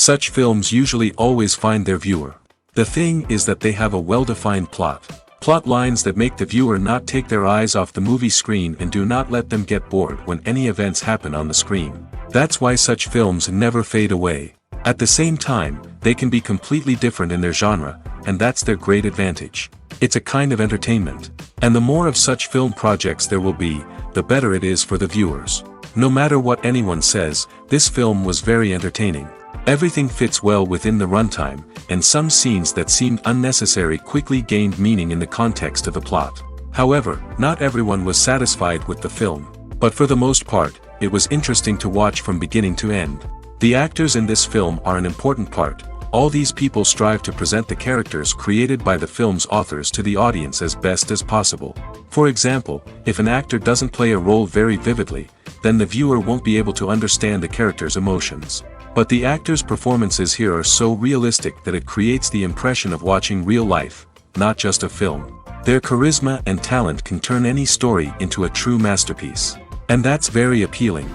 Such films usually always find their viewer. The thing is that they have a well-defined plot. Plot lines that make the viewer not take their eyes off the movie screen and do not let them get bored when any events happen on the screen. That's why such films never fade away. At the same time, they can be completely different in their genre, and that's their great advantage. It's a kind of entertainment. And the more of such film projects there will be, the better it is for the viewers. No matter what anyone says, this film was very entertaining. Everything fits well within the runtime, and some scenes that seemed unnecessary quickly gained meaning in the context of the plot. However, not everyone was satisfied with the film. But for the most part, it was interesting to watch from beginning to end. The actors in this film are an important part. All these people strive to present the characters created by the film's authors to the audience as best as possible. For example, if an actor doesn't play a role very vividly, then the viewer won't be able to understand the character's emotions. But the actors' performances here are so realistic that it creates the impression of watching real life, not just a film. Their charisma and talent can turn any story into a true masterpiece. And that's very appealing.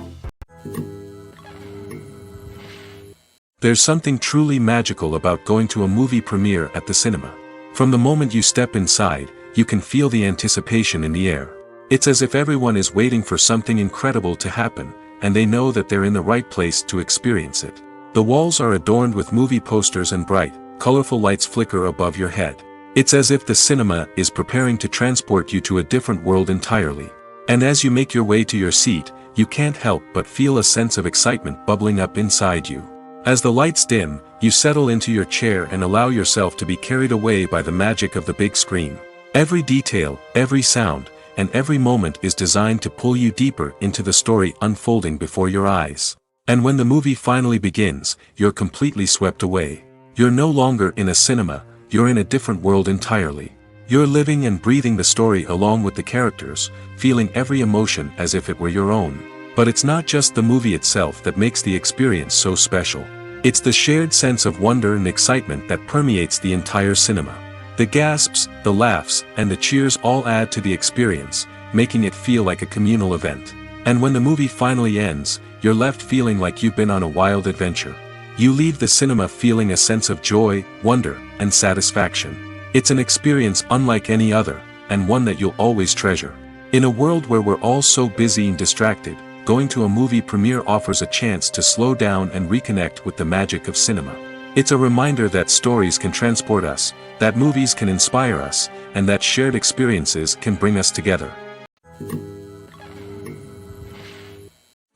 There's something truly magical about going to a movie premiere at the cinema. From the moment you step inside, you can feel the anticipation in the air. It's as if everyone is waiting for something incredible to happen, and they know that they're in the right place to experience it. The walls are adorned with movie posters and bright, colorful lights flicker above your head. It's as if the cinema is preparing to transport you to a different world entirely. And as you make your way to your seat, you can't help but feel a sense of excitement bubbling up inside you. As the lights dim, you settle into your chair and allow yourself to be carried away by the magic of the big screen. Every detail, every sound, and every moment is designed to pull you deeper into the story unfolding before your eyes. And when the movie finally begins, you're completely swept away. You're no longer in a cinema, you're in a different world entirely. You're living and breathing the story along with the characters, feeling every emotion as if it were your own. But it's not just the movie itself that makes the experience so special. It's the shared sense of wonder and excitement that permeates the entire cinema. The gasps, the laughs, and the cheers all add to the experience, making it feel like a communal event. And when the movie finally ends, you're left feeling like you've been on a wild adventure. You leave the cinema feeling a sense of joy, wonder, and satisfaction. It's an experience unlike any other, and one that you'll always treasure. In a world where we're all so busy and distracted, going to a movie premiere offers a chance to slow down and reconnect with the magic of cinema. It's a reminder that stories can transport us, that movies can inspire us, and that shared experiences can bring us together.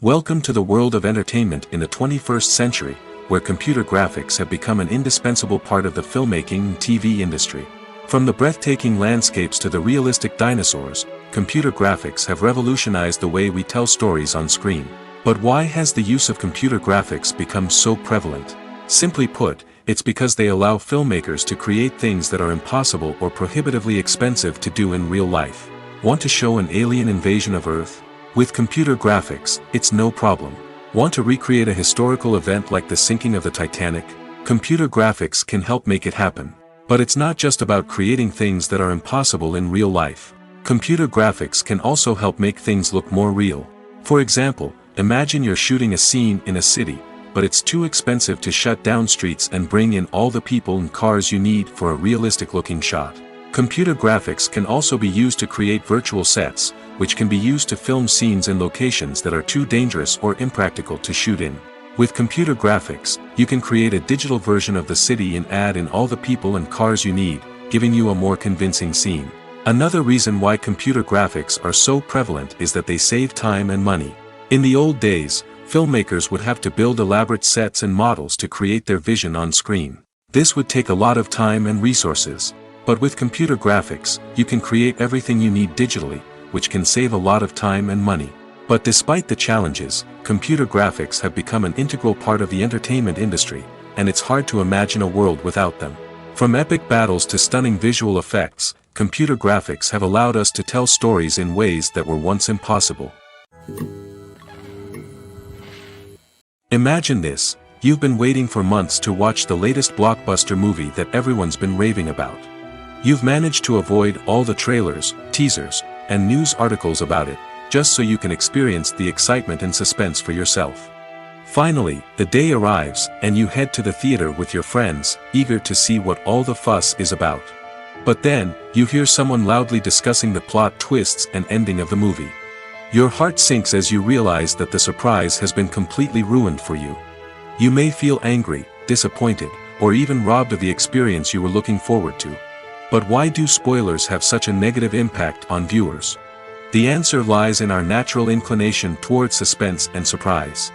Welcome to the world of entertainment in the 21st century, where computer graphics have become an indispensable part of the filmmaking and TV industry. From the breathtaking landscapes to the realistic dinosaurs, computer graphics have revolutionized the way we tell stories on screen. But why has the use of computer graphics become so prevalent? Simply put, it's because they allow filmmakers to create things that are impossible or prohibitively expensive to do in real life. Want to show an alien invasion of Earth? With computer graphics, it's no problem. Want to recreate a historical event like the sinking of the Titanic? Computer graphics can help make it happen. But it's not just about creating things that are impossible in real life. Computer graphics can also help make things look more real. For example, imagine you're shooting a scene in a city, but it's too expensive to shut down streets and bring in all the people and cars you need for a realistic-looking shot. Computer graphics can also be used to create virtual sets, which can be used to film scenes in locations that are too dangerous or impractical to shoot in. With computer graphics, you can create a digital version of the city and add in all the people and cars you need, giving you a more convincing scene. Another reason why computer graphics are so prevalent is that they save time and money. In the old days, filmmakers would have to build elaborate sets and models to create their vision on screen. This would take a lot of time and resources. But with computer graphics, you can create everything you need digitally, which can save a lot of time and money. But despite the challenges, computer graphics have become an integral part of the entertainment industry, and it's hard to imagine a world without them. From epic battles to stunning visual effects, computer graphics have allowed us to tell stories in ways that were once impossible. Imagine this: you've been waiting for months to watch the latest blockbuster movie that everyone's been raving about. You've managed to avoid all the trailers, teasers, and news articles about it, just so you can experience the excitement and suspense for yourself. Finally, the day arrives, and you head to the theater with your friends, eager to see what all the fuss is about. But then, you hear someone loudly discussing the plot twists and ending of the movie. Your heart sinks as you realize that the surprise has been completely ruined for you. You may feel angry, disappointed, or even robbed of the experience you were looking forward to. But why do spoilers have such a negative impact on viewers? The answer lies in our natural inclination toward suspense and surprise.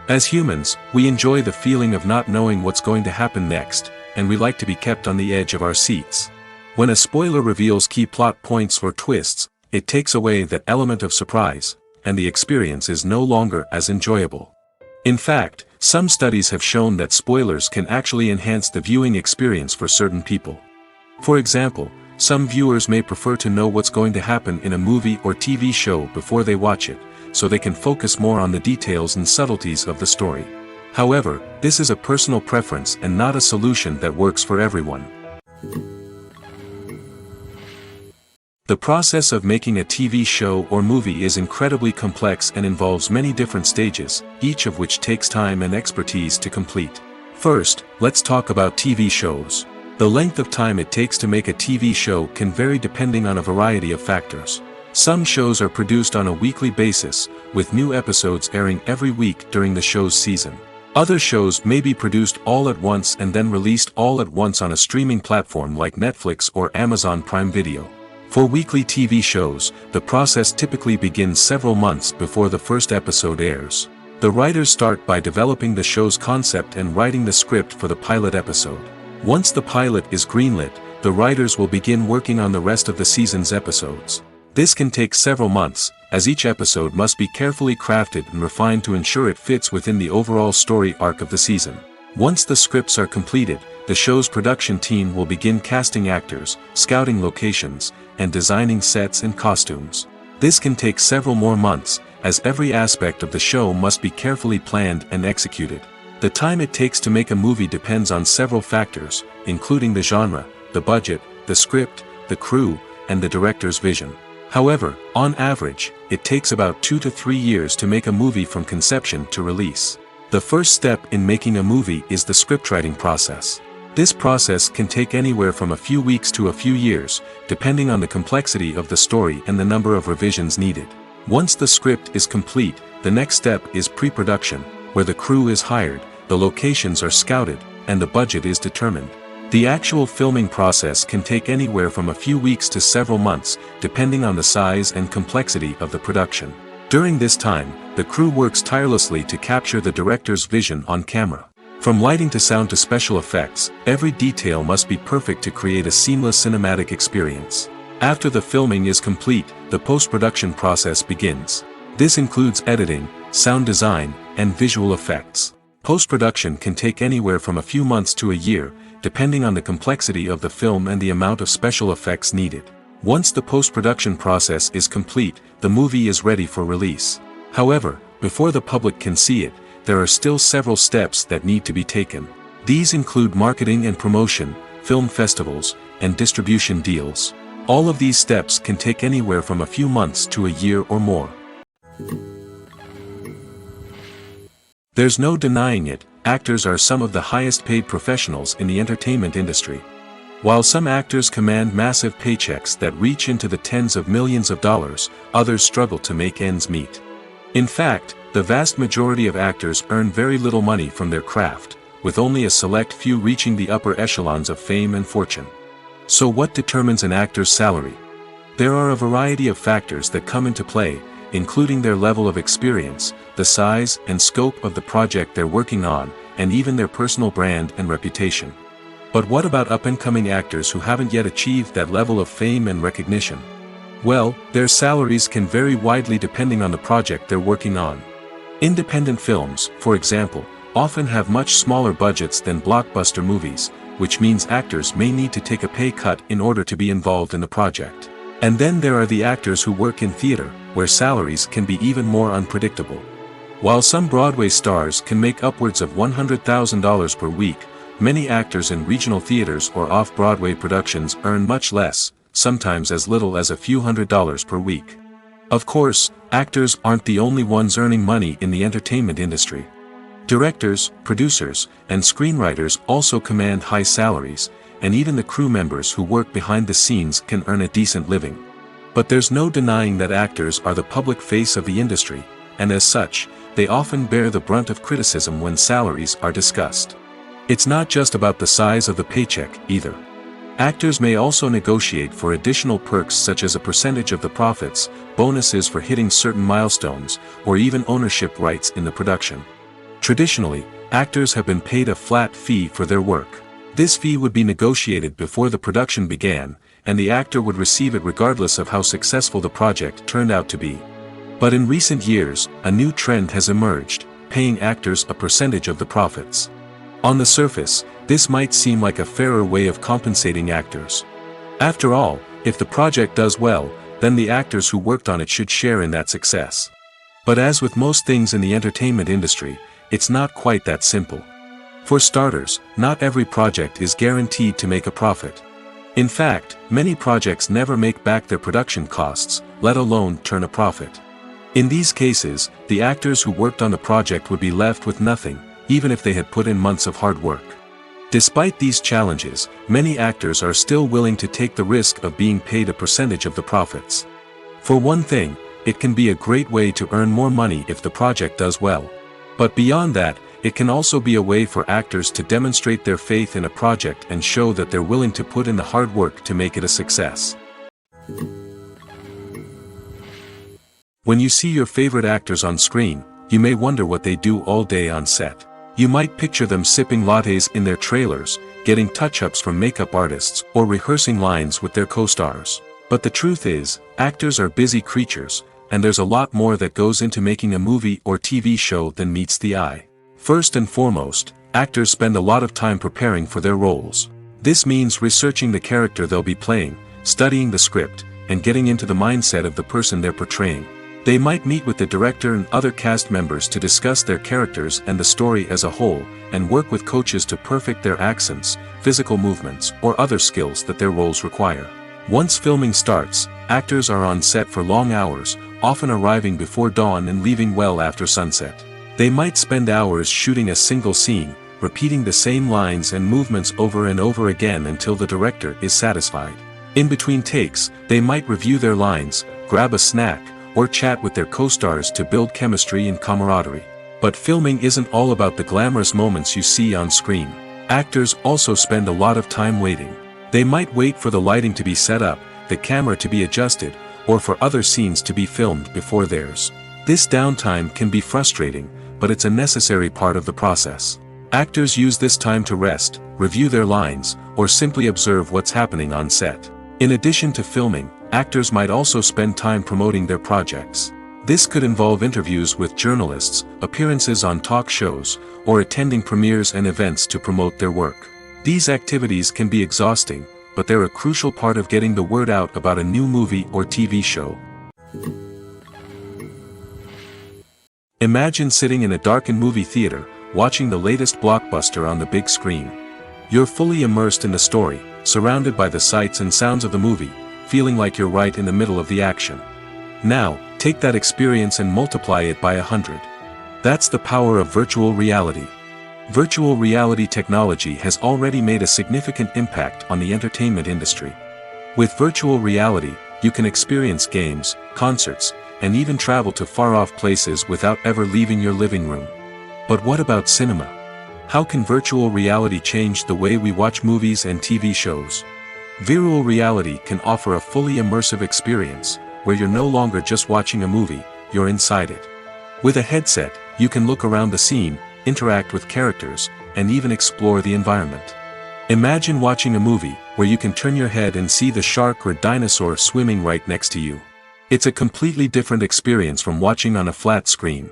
As humans, we enjoy the feeling of not knowing what's going to happen next, and we like to be kept on the edge of our seats. When a spoiler reveals key plot points or twists, it takes away that element of surprise, and the experience is no longer as enjoyable. In fact, some studies have shown that spoilers can actually enhance the viewing experience for certain people. For example, some viewers may prefer to know what's going to happen in a movie or TV show before they watch it, so they can focus more on the details and subtleties of the story. However, this is a personal preference and not a solution that works for everyone. The process of making a TV show or movie is incredibly complex and involves many different stages, each of which takes time and expertise to complete. First, let's talk about TV shows. The length of time it takes to make a TV show can vary depending on a variety of factors. Some shows are produced on a weekly basis, with new episodes airing every week during the show's season. Other shows may be produced all at once and then released all at once on a streaming platform like Netflix or Amazon Prime Video. For weekly TV shows, the process typically begins several months before the first episode airs. The writers start by developing the show's concept and writing the script for the pilot episode. Once the pilot is greenlit, the writers will begin working on the rest of the season's episodes. This can take several months, as each episode must be carefully crafted and refined to ensure it fits within the overall story arc of the season. Once the scripts are completed, the show's production team will begin casting actors, scouting locations, and designing sets and costumes. This can take several more months, as every aspect of the show must be carefully planned and executed. The time it takes to make a movie depends on several factors, including the genre, the budget, the script, the crew, and the director's vision. However, on average, it takes about 2 to 3 years to make a movie from conception to release. The first step in making a movie is the scriptwriting process. This process can take anywhere from a few weeks to a few years, depending on the complexity of the story and the number of revisions needed. Once the script is complete, the next step is pre-production, where the crew is hired, the locations are scouted, and the budget is determined. The actual filming process can take anywhere from a few weeks to several months, depending on the size and complexity of the production. During this time, the crew works tirelessly to capture the director's vision on camera. From lighting to sound to special effects, every detail must be perfect to create a seamless cinematic experience. After the filming is complete, the post-production process begins. This includes editing, sound design, and visual effects. Post-production can take anywhere from a few months to a year, depending on the complexity of the film and the amount of special effects needed. Once the post-production process is complete, the movie is ready for release. However, before the public can see it, there are still several steps that need to be taken. These include marketing and promotion, film festivals, and distribution deals. All of these steps can take anywhere from a few months to a year or more. There's no denying it, actors are some of the highest paid professionals in the entertainment industry. While some actors command massive paychecks that reach into the tens of millions of dollars, others struggle to make ends meet. In fact, the vast majority of actors earn very little money from their craft, with only a select few reaching the upper echelons of fame and fortune. So what determines an actor's salary? There are a variety of factors that come into play, including their level of experience, the size and scope of the project they're working on, and even their personal brand and reputation. But what about up-and-coming actors who haven't yet achieved that level of fame and recognition? Well, their salaries can vary widely depending on the project they're working on. Independent films, for example, often have much smaller budgets than blockbuster movies, which means actors may need to take a pay cut in order to be involved in the project. And then there are the actors who work in theater, where salaries can be even more unpredictable. While some Broadway stars can make upwards of $100,000 per week, many actors in regional theaters or off-Broadway productions earn much less, sometimes as little as a few $100s per week. Of course, actors aren't the only ones earning money in the entertainment industry. Directors, producers, and screenwriters also command high salaries, and even the crew members who work behind the scenes can earn a decent living. But there's no denying that actors are the public face of the industry, and as such, they often bear the brunt of criticism when salaries are discussed. It's not just about the size of the paycheck, either. Actors may also negotiate for additional perks such as a percentage of the profits, bonuses for hitting certain milestones, or even ownership rights in the production. Traditionally, actors have been paid a flat fee for their work. This fee would be negotiated before the production began, and the actor would receive it regardless of how successful the project turned out to be. But in recent years, a new trend has emerged, paying actors a percentage of the profits. On the surface, this might seem like a fairer way of compensating actors. After all, if the project does well, then the actors who worked on it should share in that success. But as with most things in the entertainment industry, it's not quite that simple. For starters, not every project is guaranteed to make a profit. In fact, many projects never make back their production costs, let alone turn a profit. In these cases, the actors who worked on the project would be left with nothing, even if they had put in months of hard work. Despite these challenges, many actors are still willing to take the risk of being paid a percentage of the profits. For one thing, it can be a great way to earn more money if the project does well. But beyond that, it can also be a way for actors to demonstrate their faith in a project and show that they're willing to put in the hard work to make it a success. When you see your favorite actors on screen, you may wonder what they do all day on set. You might picture them sipping lattes in their trailers, getting touch-ups from makeup artists, or rehearsing lines with their co-stars. But the truth is, actors are busy creatures, and there's a lot more that goes into making a movie or TV show than meets the eye. First and foremost, actors spend a lot of time preparing for their roles. This means researching the character they'll be playing, studying the script, and getting into the mindset of the person they're portraying. They might meet with the director and other cast members to discuss their characters and the story as a whole, and work with coaches to perfect their accents, physical movements, or other skills that their roles require. Once filming starts, actors are on set for long hours, often arriving before dawn and leaving well after sunset. They might spend hours shooting a single scene, repeating the same lines and movements over and over again until the director is satisfied. In between takes, they might review their lines, grab a snack, or chat with their co-stars to build chemistry and camaraderie. But filming isn't all about the glamorous moments you see on screen. Actors also spend a lot of time waiting. They might wait for the lighting to be set up, the camera to be adjusted, or for other scenes to be filmed before theirs. This downtime can be frustrating, but it's a necessary part of the process. Actors use this time to rest, review their lines, or simply observe what's happening on set. In addition to filming, actors might also spend time promoting their projects. This could involve interviews with journalists, appearances on talk shows, or attending premieres and events to promote their work. These activities can be exhausting, but they're a crucial part of getting the word out about a new movie or TV show. Imagine sitting in a darkened movie theater, watching the latest blockbuster on the big screen. You're fully immersed in the story, surrounded by the sights and sounds of the movie, feeling like you're right in the middle of the action. Now, take that experience and multiply it by 100. That's the power of virtual reality. Virtual reality technology has already made a significant impact on the entertainment industry. With virtual reality, you can experience games, concerts, and even travel to far-off places without ever leaving your living room. But what about cinema? How can virtual reality change the way we watch movies and TV shows? Virtual reality can offer a fully immersive experience, where you're no longer just watching a movie, you're inside it. With a headset, you can look around the scene, interact with characters, and even explore the environment. Imagine watching a movie, where you can turn your head and see the shark or dinosaur swimming right next to you. It's a completely different experience from watching on a flat screen.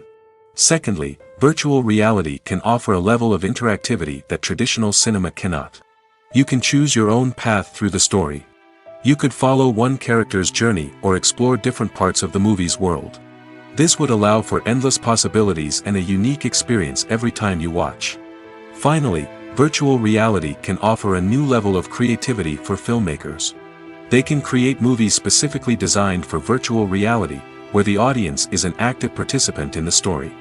Secondly, virtual reality can offer a level of interactivity that traditional cinema cannot. You can choose your own path through the story. You could follow one character's journey or explore different parts of the movie's world. This would allow for endless possibilities and a unique experience every time you watch. Finally, virtual reality can offer a new level of creativity for filmmakers. They can create movies specifically designed for virtual reality, where the audience is an active participant in the story.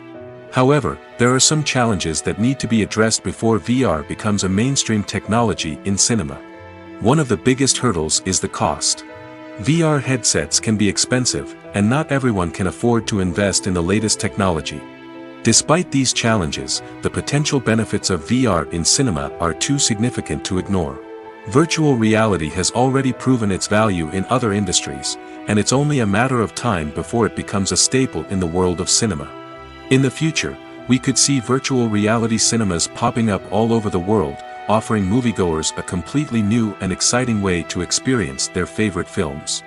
However, there are some challenges that need to be addressed before VR becomes a mainstream technology in cinema. One of the biggest hurdles is the cost. VR headsets can be expensive, and not everyone can afford to invest in the latest technology. Despite these challenges, the potential benefits of VR in cinema are too significant to ignore. Virtual reality has already proven its value in other industries, and it's only a matter of time before it becomes a staple in the world of cinema. In the future, we could see virtual reality cinemas popping up all over the world, offering moviegoers a completely new and exciting way to experience their favorite films.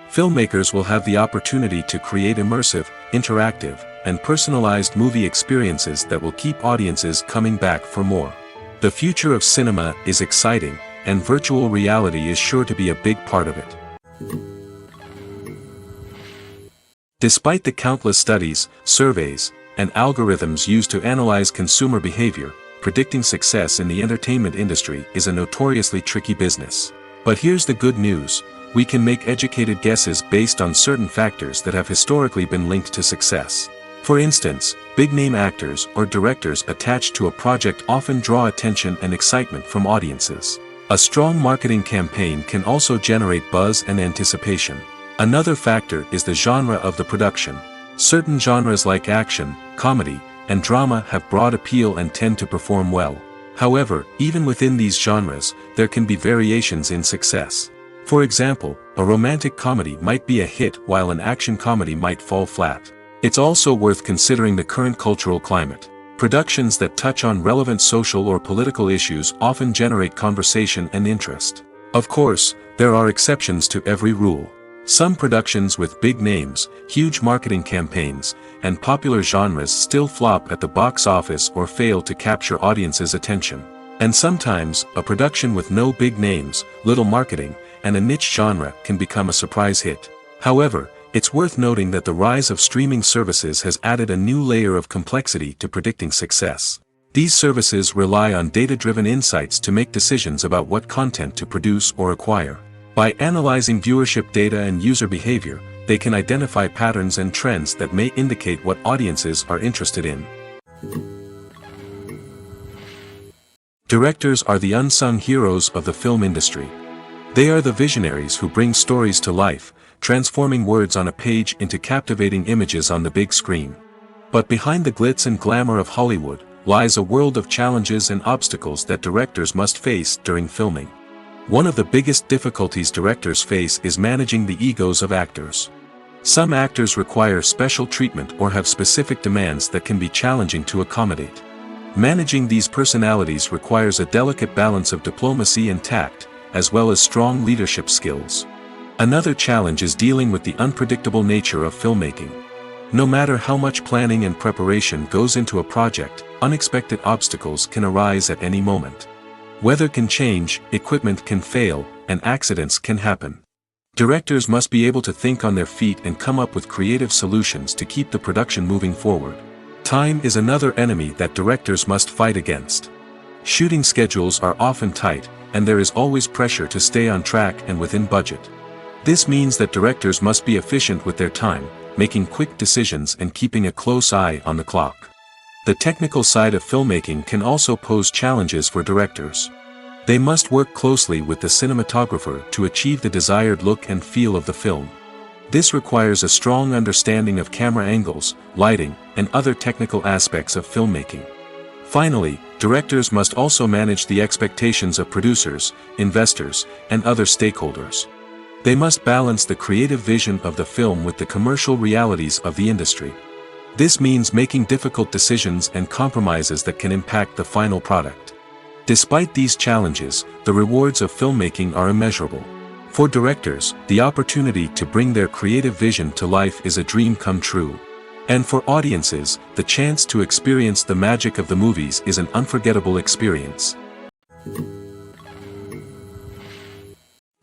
Filmmakers will have the opportunity to create immersive, interactive, and personalized movie experiences that will keep audiences coming back for more. The future of cinema is exciting, and virtual reality is sure to be a big part of it. Despite the countless studies, surveys, and algorithms used to analyze consumer behavior, predicting success in the entertainment industry is a notoriously tricky business. But here's the good news: we can make educated guesses based on certain factors that have historically been linked to success. For instance, big-name actors or directors attached to a project often draw attention and excitement from audiences. A strong marketing campaign can also generate buzz and anticipation. Another factor is the genre of the production. Certain genres like action, comedy, and drama have broad appeal and tend to perform well. However, even within these genres, there can be variations in success. For example, a romantic comedy might be a hit while an action comedy might fall flat. It's also worth considering the current cultural climate. Productions that touch on relevant social or political issues often generate conversation and interest. Of course, there are exceptions to every rule. Some productions with big names, huge marketing campaigns, and popular genres still flop at the box office or fail to capture audiences' attention. And sometimes, a production with no big names, little marketing, and a niche genre can become a surprise hit. However, it's worth noting that the rise of streaming services has added a new layer of complexity to predicting success. These services rely on data-driven insights to make decisions about what content to produce or acquire. By analyzing viewership data and user behavior, they can identify patterns and trends that may indicate what audiences are interested in. Directors are the unsung heroes of the film industry. They are the visionaries who bring stories to life, transforming words on a page into captivating images on the big screen. But behind the glitz and glamour of Hollywood lies a world of challenges and obstacles that directors must face during filming. One of the biggest difficulties directors face is managing the egos of actors. Some actors require special treatment or have specific demands that can be challenging to accommodate. Managing these personalities requires a delicate balance of diplomacy and tact, as well as strong leadership skills. Another challenge is dealing with the unpredictable nature of filmmaking. No matter how much planning and preparation goes into a project, unexpected obstacles can arise at any moment. Weather can change, equipment can fail, and accidents can happen. Directors must be able to think on their feet and come up with creative solutions to keep the production moving forward. Time is another enemy that directors must fight against. Shooting schedules are often tight, and there is always pressure to stay on track and within budget. This means that directors must be efficient with their time, making quick decisions and keeping a close eye on the clock. The technical side of filmmaking can also pose challenges for directors. They must work closely with the cinematographer to achieve the desired look and feel of the film. This requires a strong understanding of camera angles, lighting, and other technical aspects of filmmaking. Finally, directors must also manage the expectations of producers, investors, and other stakeholders. They must balance the creative vision of the film with the commercial realities of the industry. This means making difficult decisions and compromises that can impact the final product. Despite these challenges, the rewards of filmmaking are immeasurable. For directors, the opportunity to bring their creative vision to life is a dream come true. And for audiences, the chance to experience the magic of the movies is an unforgettable experience.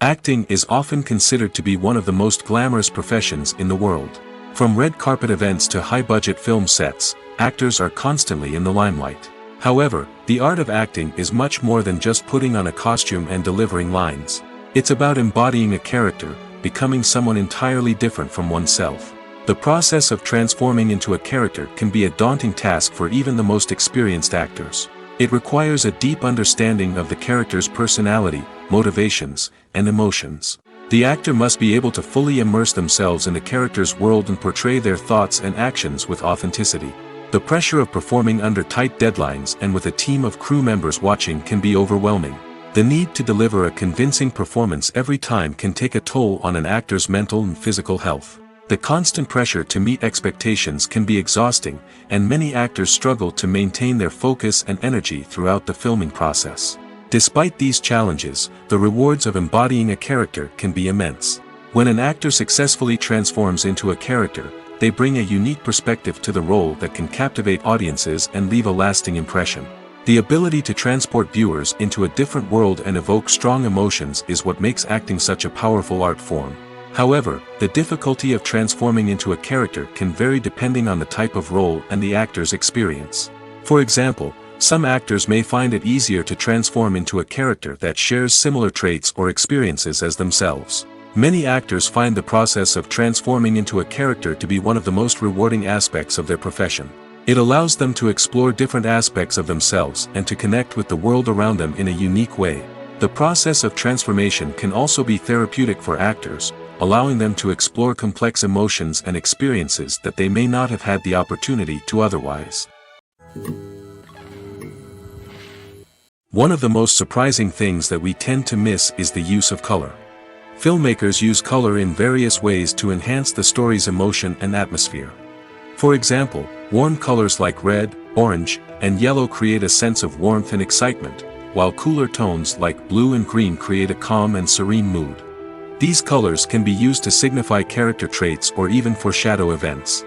Acting is often considered to be one of the most glamorous professions in the world. From red carpet events to high-budget film sets, actors are constantly in the limelight. However, the art of acting is much more than just putting on a costume and delivering lines. It's about embodying a character, becoming someone entirely different from oneself. The process of transforming into a character can be a daunting task for even the most experienced actors. It requires a deep understanding of the character's personality, motivations, and emotions. The actor must be able to fully immerse themselves in the character's world and portray their thoughts and actions with authenticity. The pressure of performing under tight deadlines and with a team of crew members watching can be overwhelming. The need to deliver a convincing performance every time can take a toll on an actor's mental and physical health. The constant pressure to meet expectations can be exhausting, and many actors struggle to maintain their focus and energy throughout the filming process. Despite these challenges, the rewards of embodying a character can be immense. When an actor successfully transforms into a character, they bring a unique perspective to the role that can captivate audiences and leave a lasting impression. The ability to transport viewers into a different world and evoke strong emotions is what makes acting such a powerful art form. However, the difficulty of transforming into a character can vary depending on the type of role and the actor's experience. For example, some actors may find it easier to transform into a character that shares similar traits or experiences as themselves. Many actors find the process of transforming into a character to be one of the most rewarding aspects of their profession. It allows them to explore different aspects of themselves and to connect with the world around them in a unique way. The process of transformation can also be therapeutic for actors, allowing them to explore complex emotions and experiences that they may not have had the opportunity to otherwise. One of the most surprising things that we tend to miss is the use of color. Filmmakers use color in various ways to enhance the story's emotion and atmosphere. For example, warm colors like red, orange, and yellow create a sense of warmth and excitement, while cooler tones like blue and green create a calm and serene mood. These colors can be used to signify character traits or even foreshadow events.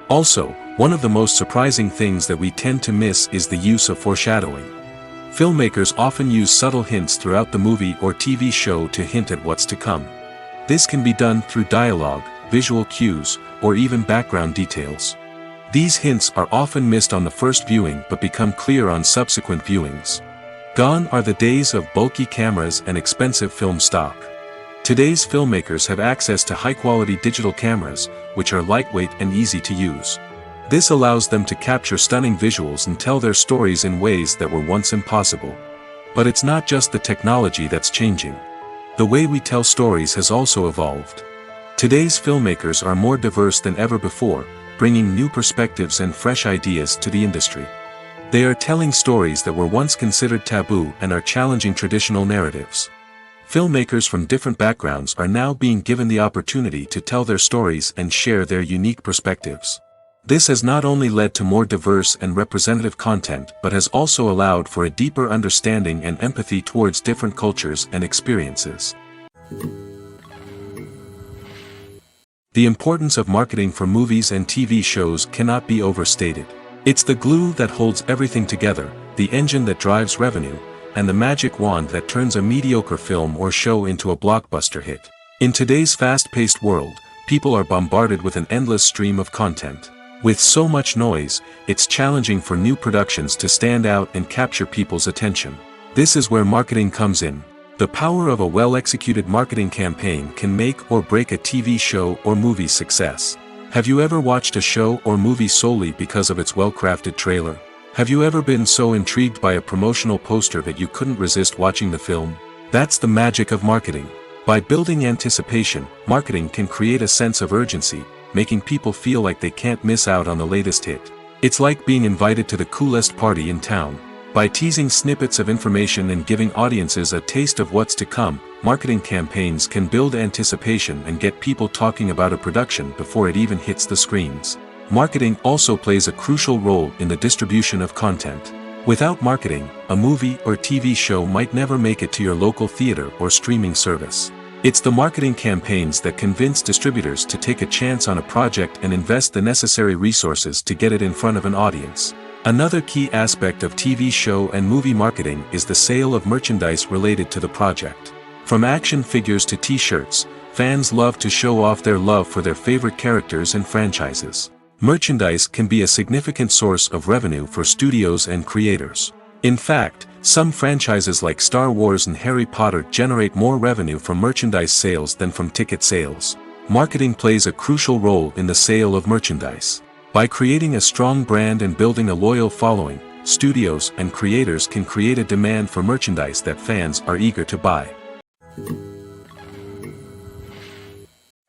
Also, one of the most surprising things that we tend to miss is the use of foreshadowing. Filmmakers often use subtle hints throughout the movie or TV show to hint at what's to come. This can be done through dialogue, visual cues, or even background details. These hints are often missed on the first viewing but become clear on subsequent viewings. Gone are the days of bulky cameras and expensive film stock. Today's filmmakers have access to high-quality digital cameras, which are lightweight and easy to use. This allows them to capture stunning visuals and tell their stories in ways that were once impossible. But it's not just the technology that's changing. The way we tell stories has also evolved. Today's filmmakers are more diverse than ever before, bringing new perspectives and fresh ideas to the industry. They are telling stories that were once considered taboo and are challenging traditional narratives. Filmmakers from different backgrounds are now being given the opportunity to tell their stories and share their unique perspectives. This has not only led to more diverse and representative content but has also allowed for a deeper understanding and empathy towards different cultures and experiences. The importance of marketing for movies and TV shows cannot be overstated. It's the glue that holds everything together, the engine that drives revenue, and the magic wand that turns a mediocre film or show into a blockbuster hit. In today's fast-paced world, people are bombarded with an endless stream of content. With so much noise, it's challenging for new productions to stand out and capture people's attention. This is where marketing comes in. The power of a well-executed marketing campaign can make or break a TV show or movie's success. Have you ever watched a show or movie solely because of its well-crafted trailer? Have you ever been so intrigued by a promotional poster that you couldn't resist watching the film? That's the magic of marketing. By building anticipation, marketing can create a sense of urgency, making people feel like they can't miss out on the latest hit. It's like being invited to the coolest party in town. By teasing snippets of information and giving audiences a taste of what's to come, marketing campaigns can build anticipation and get people talking about a production before it even hits the screens. Marketing also plays a crucial role in the distribution of content. Without marketing, a movie or TV show might never make it to your local theater or streaming service. It's the marketing campaigns that convince distributors to take a chance on a project and invest the necessary resources to get it in front of an audience. Another key aspect of TV show and movie marketing is the sale of merchandise related to the project. From action figures to t-shirts, fans love to show off their love for their favorite characters and franchises. Merchandise can be a significant source of revenue for studios and creators. In fact, some franchises like Star Wars and Harry Potter generate more revenue from merchandise sales than from ticket sales. Marketing plays a crucial role in the sale of merchandise. By creating a strong brand and building a loyal following, studios and creators can create a demand for merchandise that fans are eager to buy.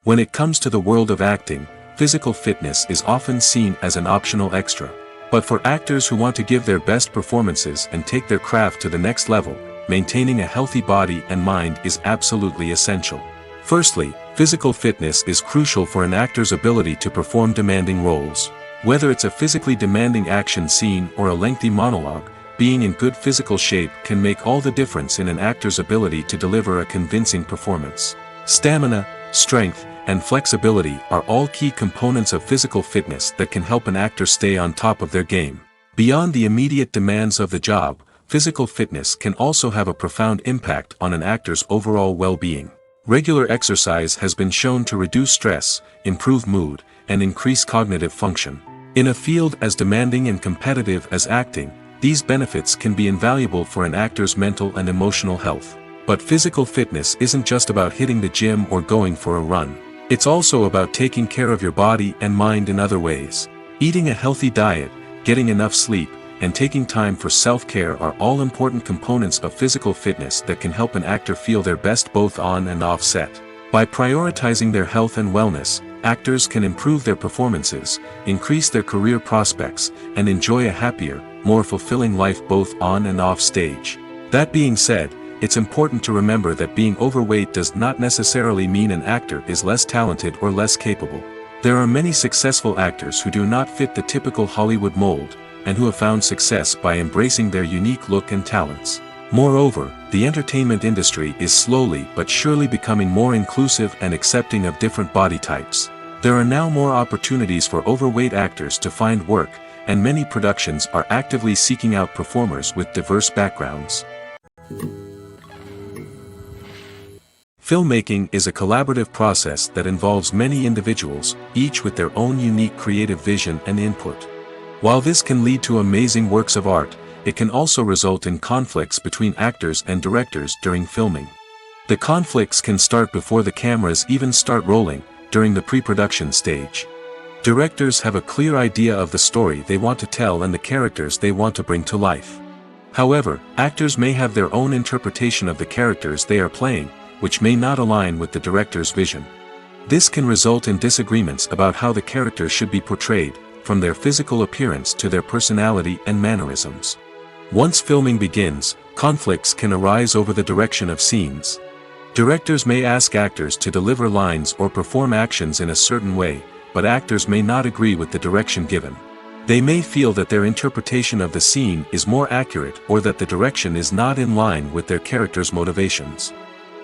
When it comes to the world of acting, physical fitness is often seen as an optional extra. But for actors who want to give their best performances and take their craft to the next level, maintaining a healthy body and mind is absolutely essential. Firstly, physical fitness is crucial for an actor's ability to perform demanding roles. Whether it's a physically demanding action scene or a lengthy monologue, being in good physical shape can make all the difference in an actor's ability to deliver a convincing performance. Stamina, strength, and flexibility are all key components of physical fitness that can help an actor stay on top of their game. Beyond the immediate demands of the job, physical fitness can also have a profound impact on an actor's overall well-being. Regular exercise has been shown to reduce stress, improve mood, and increase cognitive function. In a field as demanding and competitive as acting, these benefits can be invaluable for an actor's mental and emotional health. But physical fitness isn't just about hitting the gym or going for a run. It's also about taking care of your body and mind in other ways. Eating a healthy diet, getting enough sleep, and taking time for self-care are all important components of physical fitness that can help an actor feel their best both on and off set. By prioritizing their health and wellness, actors can improve their performances, increase their career prospects, and enjoy a happier, more fulfilling life both on and off stage. That being said, it's important to remember that being overweight does not necessarily mean an actor is less talented or less capable. There are many successful actors who do not fit the typical Hollywood mold, and who have found success by embracing their unique look and talents. Moreover, the entertainment industry is slowly but surely becoming more inclusive and accepting of different body types. There are now more opportunities for overweight actors to find work, and many productions are actively seeking out performers with diverse backgrounds. Filmmaking is a collaborative process that involves many individuals, each with their own unique creative vision and input. While this can lead to amazing works of art, it can also result in conflicts between actors and directors during filming. The conflicts can start before the cameras even start rolling, during the pre-production stage. Directors have a clear idea of the story they want to tell and the characters they want to bring to life. However, actors may have their own interpretation of the characters they are playing, which may not align with the director's vision. This can result in disagreements about how the character should be portrayed, from their physical appearance to their personality and mannerisms. Once filming begins, conflicts can arise over the direction of scenes. Directors may ask actors to deliver lines or perform actions in a certain way, but actors may not agree with the direction given. They may feel that their interpretation of the scene is more accurate or that the direction is not in line with their character's motivations.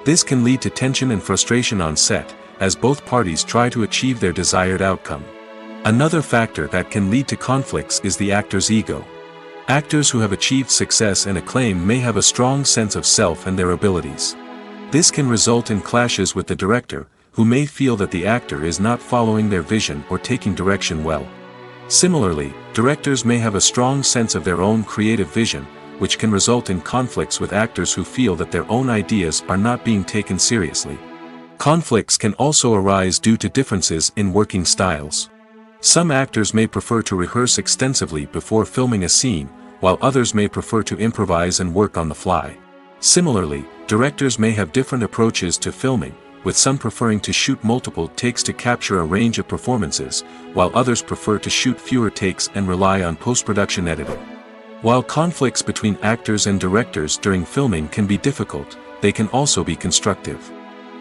This can lead to tension and frustration on set, as both parties try to achieve their desired outcome. Another factor that can lead to conflicts is the actor's ego. Actors who have achieved success and acclaim may have a strong sense of self and their abilities. This can result in clashes with the director, who may feel that the actor is not following their vision or taking direction well. Similarly, directors may have a strong sense of their own creative vision, which can result in conflicts with actors who feel that their own ideas are not being taken seriously. Conflicts can also arise due to differences in working styles. Some actors may prefer to rehearse extensively before filming a scene, while others may prefer to improvise and work on the fly. Similarly, directors may have different approaches to filming, with some preferring to shoot multiple takes to capture a range of performances, while others prefer to shoot fewer takes and rely on post-production editing. While conflicts between actors and directors during filming can be difficult, they can also be constructive.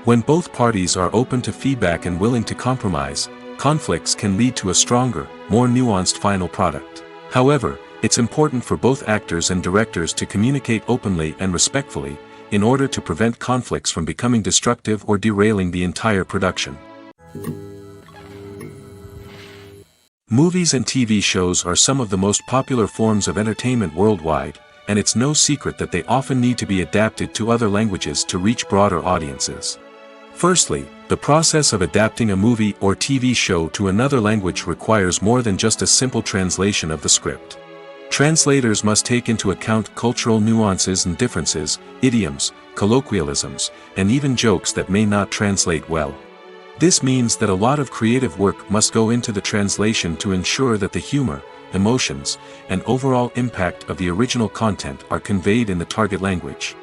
When both parties are open to feedback and willing to compromise, conflicts can lead to a stronger, more nuanced final product. However, it's important for both actors and directors to communicate openly and respectfully, in order to prevent conflicts from becoming destructive or derailing the entire production. Movies and TV shows are some of the most popular forms of entertainment worldwide, and it's no secret that they often need to be adapted to other languages to reach broader audiences. Firstly, the process of adapting a movie or TV show to another language requires more than just a simple translation of the script. Translators must take into account cultural nuances and differences, idioms, colloquialisms, and even jokes that may not translate well. This means that a lot of creative work must go into the translation to ensure that the humor, emotions, and overall impact of the original content are conveyed in the target language.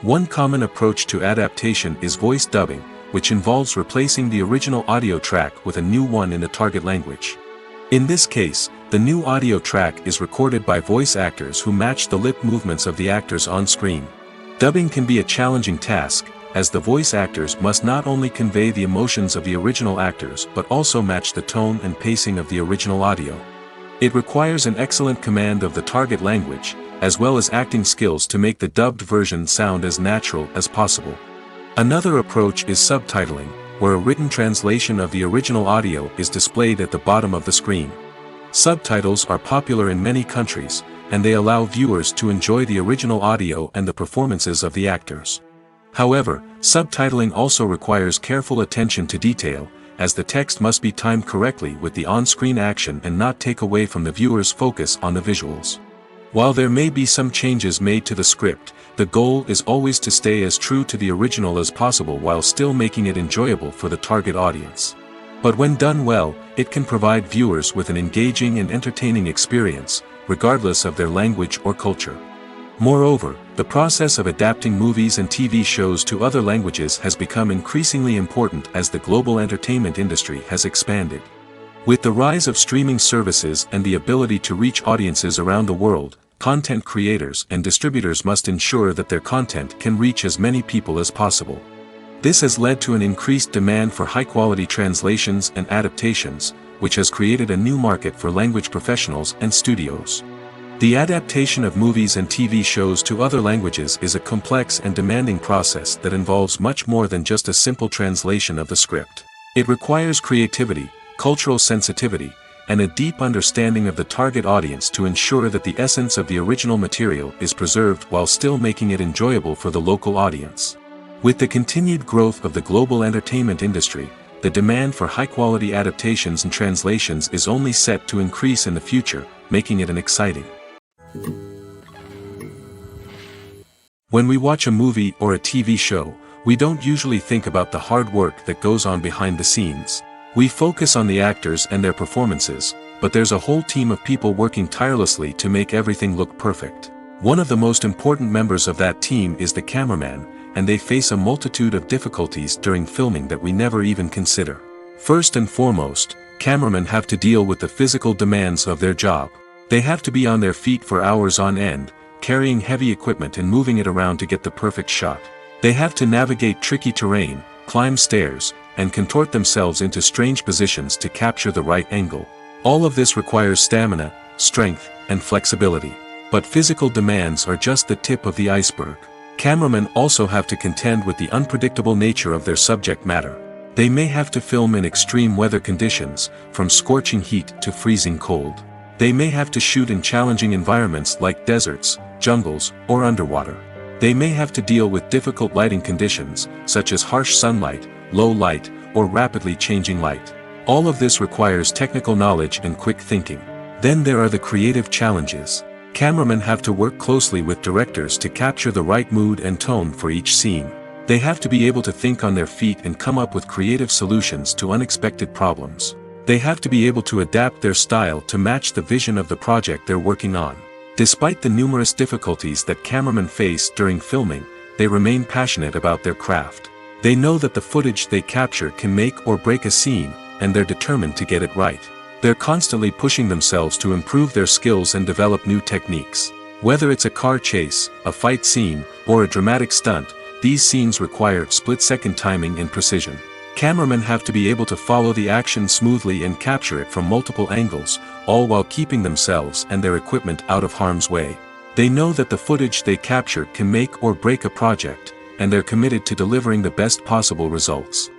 One common approach to adaptation is voice dubbing, which involves replacing the original audio track with a new one in the target language. In this case, the new audio track is recorded by voice actors who match the lip movements of the actors on screen. Dubbing can be a challenging task, as the voice actors must not only convey the emotions of the original actors but also match the tone and pacing of the original audio. It requires an excellent command of the target language, as well as acting skills to make the dubbed version sound as natural as possible. Another approach is subtitling, where a written translation of the original audio is displayed at the bottom of the screen. Subtitles are popular in many countries, and they allow viewers to enjoy the original audio and the performances of the actors. However, subtitling also requires careful attention to detail, as the text must be timed correctly with the on-screen action and not take away from the viewer's focus on the visuals. While there may be some changes made to the script, the goal is always to stay as true to the original as possible while still making it enjoyable for the target audience. But when done well, it can provide viewers with an engaging and entertaining experience, regardless of their language or culture. Moreover, the process of adapting movies and TV shows to other languages has become increasingly important as the global entertainment industry has expanded. With the rise of streaming services and the ability to reach audiences around the world, content creators and distributors must ensure that their content can reach as many people as possible. This has led to an increased demand for high-quality translations and adaptations, which has created a new market for language professionals and studios. The adaptation of movies and TV shows to other languages is a complex and demanding process that involves much more than just a simple translation of the script. It requires creativity, cultural sensitivity, and a deep understanding of the target audience to ensure that the essence of the original material is preserved while still making it enjoyable for the local audience. With the continued growth of the global entertainment industry, the demand for high-quality adaptations and translations is only set to increase in the future, making it exciting. When we watch a movie or a TV show, we don't usually think about the hard work that goes on behind the scenes. We focus on the actors and their performances, but there's a whole team of people working tirelessly to make everything look perfect. One of the most important members of that team is the cameraman, and they face a multitude of difficulties during filming that we never even consider. First and foremost, cameramen have to deal with the physical demands of their job. They have to be on their feet for hours on end, carrying heavy equipment and moving it around to get the perfect shot. They have to navigate tricky terrain, climb stairs, and contort themselves into strange positions to capture the right angle. All of this requires stamina, strength, and flexibility. But physical demands are just the tip of the iceberg. Cameramen also have to contend with the unpredictable nature of their subject matter. They may have to film in extreme weather conditions, from scorching heat to freezing cold. They may have to shoot in challenging environments like deserts, jungles, or underwater. They may have to deal with difficult lighting conditions, such as harsh sunlight, low light, or rapidly changing light. All of this requires technical knowledge and quick thinking. Then there are the creative challenges. Cameramen have to work closely with directors to capture the right mood and tone for each scene. They have to be able to think on their feet and come up with creative solutions to unexpected problems. They have to be able to adapt their style to match the vision of the project they're working on. Despite the numerous difficulties that cameramen face during filming, they remain passionate about their craft. They know that the footage they capture can make or break a scene, and they're determined to get it right. They're constantly pushing themselves to improve their skills and develop new techniques. Whether it's a car chase, a fight scene, or a dramatic stunt, these scenes require split-second timing and precision. Cameramen have to be able to follow the action smoothly and capture it from multiple angles, all while keeping themselves and their equipment out of harm's way. They know that the footage they capture can make or break a project, and they're committed to delivering the best possible results.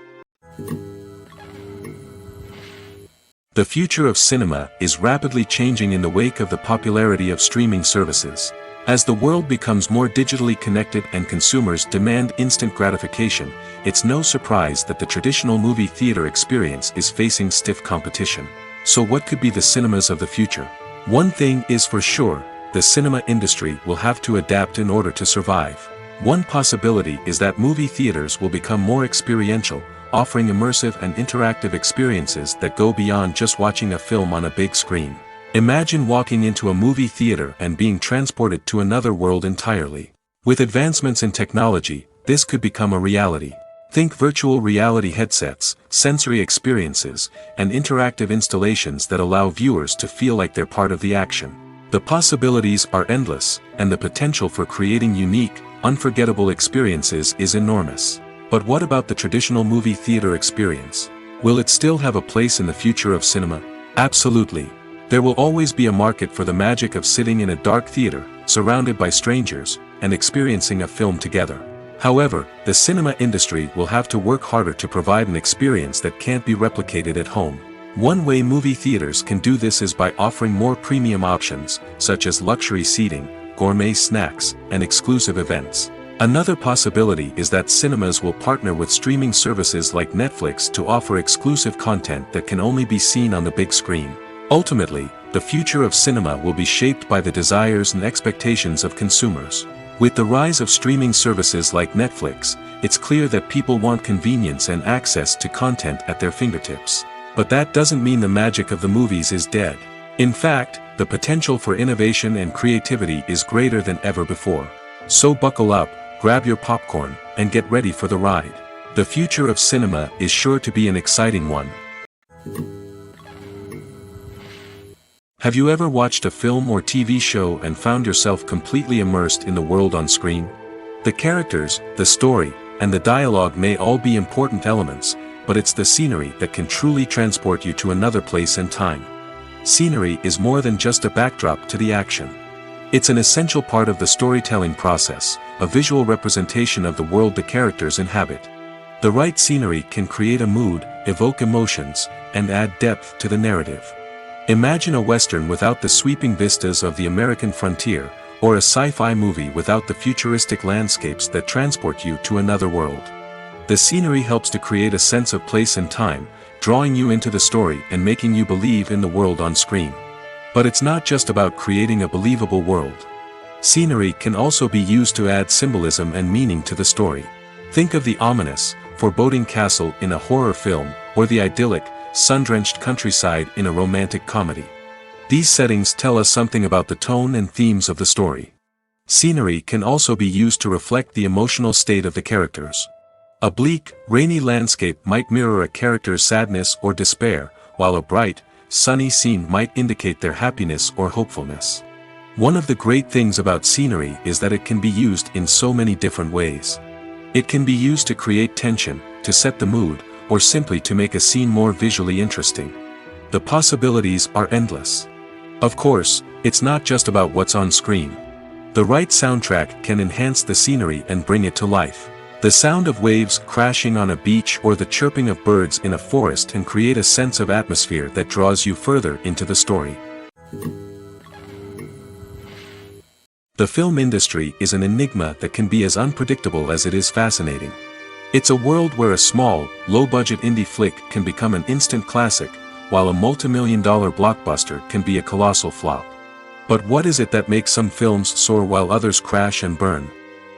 The future of cinema is rapidly changing in the wake of the popularity of streaming services. As the world becomes more digitally connected and consumers demand instant gratification, it's no surprise that the traditional movie theater experience is facing stiff competition. So what could be the cinemas of the future? One thing is for sure, the cinema industry will have to adapt in order to survive. One possibility is that movie theaters will become more experiential, offering immersive and interactive experiences that go beyond just watching a film on a big screen. Imagine walking into a movie theater and being transported to another world entirely. With advancements in technology, this could become a reality. Think virtual reality headsets, sensory experiences, and interactive installations that allow viewers to feel like they're part of the action. The possibilities are endless, and the potential for creating unique, unforgettable experiences is enormous. But what about the traditional movie theater experience? Will it still have a place in the future of cinema? Absolutely. There will always be a market for the magic of sitting in a dark theater, surrounded by strangers, and experiencing a film together. However, the cinema industry will have to work harder to provide an experience that can't be replicated at home. One way movie theaters can do this is by offering more premium options, such as luxury seating, gourmet snacks, and exclusive events. Another possibility is that cinemas will partner with streaming services like Netflix to offer exclusive content that can only be seen on the big screen. Ultimately, the future of cinema will be shaped by the desires and expectations of consumers. With the rise of streaming services like Netflix, it's clear that people want convenience and access to content at their fingertips. But that doesn't mean the magic of the movies is dead. In fact, the potential for innovation and creativity is greater than ever before. So buckle up, grab your popcorn, and get ready for the ride. The future of cinema is sure to be an exciting one. Have you ever watched a film or TV show and found yourself completely immersed in the world on screen? The characters, the story, and the dialogue may all be important elements, but it's the scenery that can truly transport you to another place and time. Scenery is more than just a backdrop to the action. It's an essential part of the storytelling process, a visual representation of the world the characters inhabit. The right scenery can create a mood, evoke emotions, and add depth to the narrative. Imagine a Western without the sweeping vistas of the American frontier, or a sci-fi movie without the futuristic landscapes that transport you to another world. The scenery helps to create a sense of place and time, drawing you into the story and making you believe in the world on screen. But it's not just about creating a believable world. Scenery can also be used to add symbolism and meaning to the story. Think of the ominous, foreboding castle in a horror film, or the idyllic, sun-drenched countryside in a romantic comedy. These settings tell us something about the tone and themes of the story. Scenery can also be used to reflect the emotional state of the characters. A bleak, rainy landscape might mirror a character's sadness or despair, while a bright, sunny scene might indicate their happiness or hopefulness. One of the great things about scenery is that it can be used in so many different ways. It can be used to create tension, to set the mood, or simply to make a scene more visually interesting. The possibilities are endless. Of course, it's not just about what's on screen. The right soundtrack can enhance the scenery and bring it to life. The sound of waves crashing on a beach or the chirping of birds in a forest can create a sense of atmosphere that draws you further into the story. The film industry is an enigma that can be as unpredictable as it is fascinating. It's a world where a small, low-budget indie flick can become an instant classic, while a multi-million-dollar blockbuster can be a colossal flop. But what is it that makes some films soar while others crash and burn?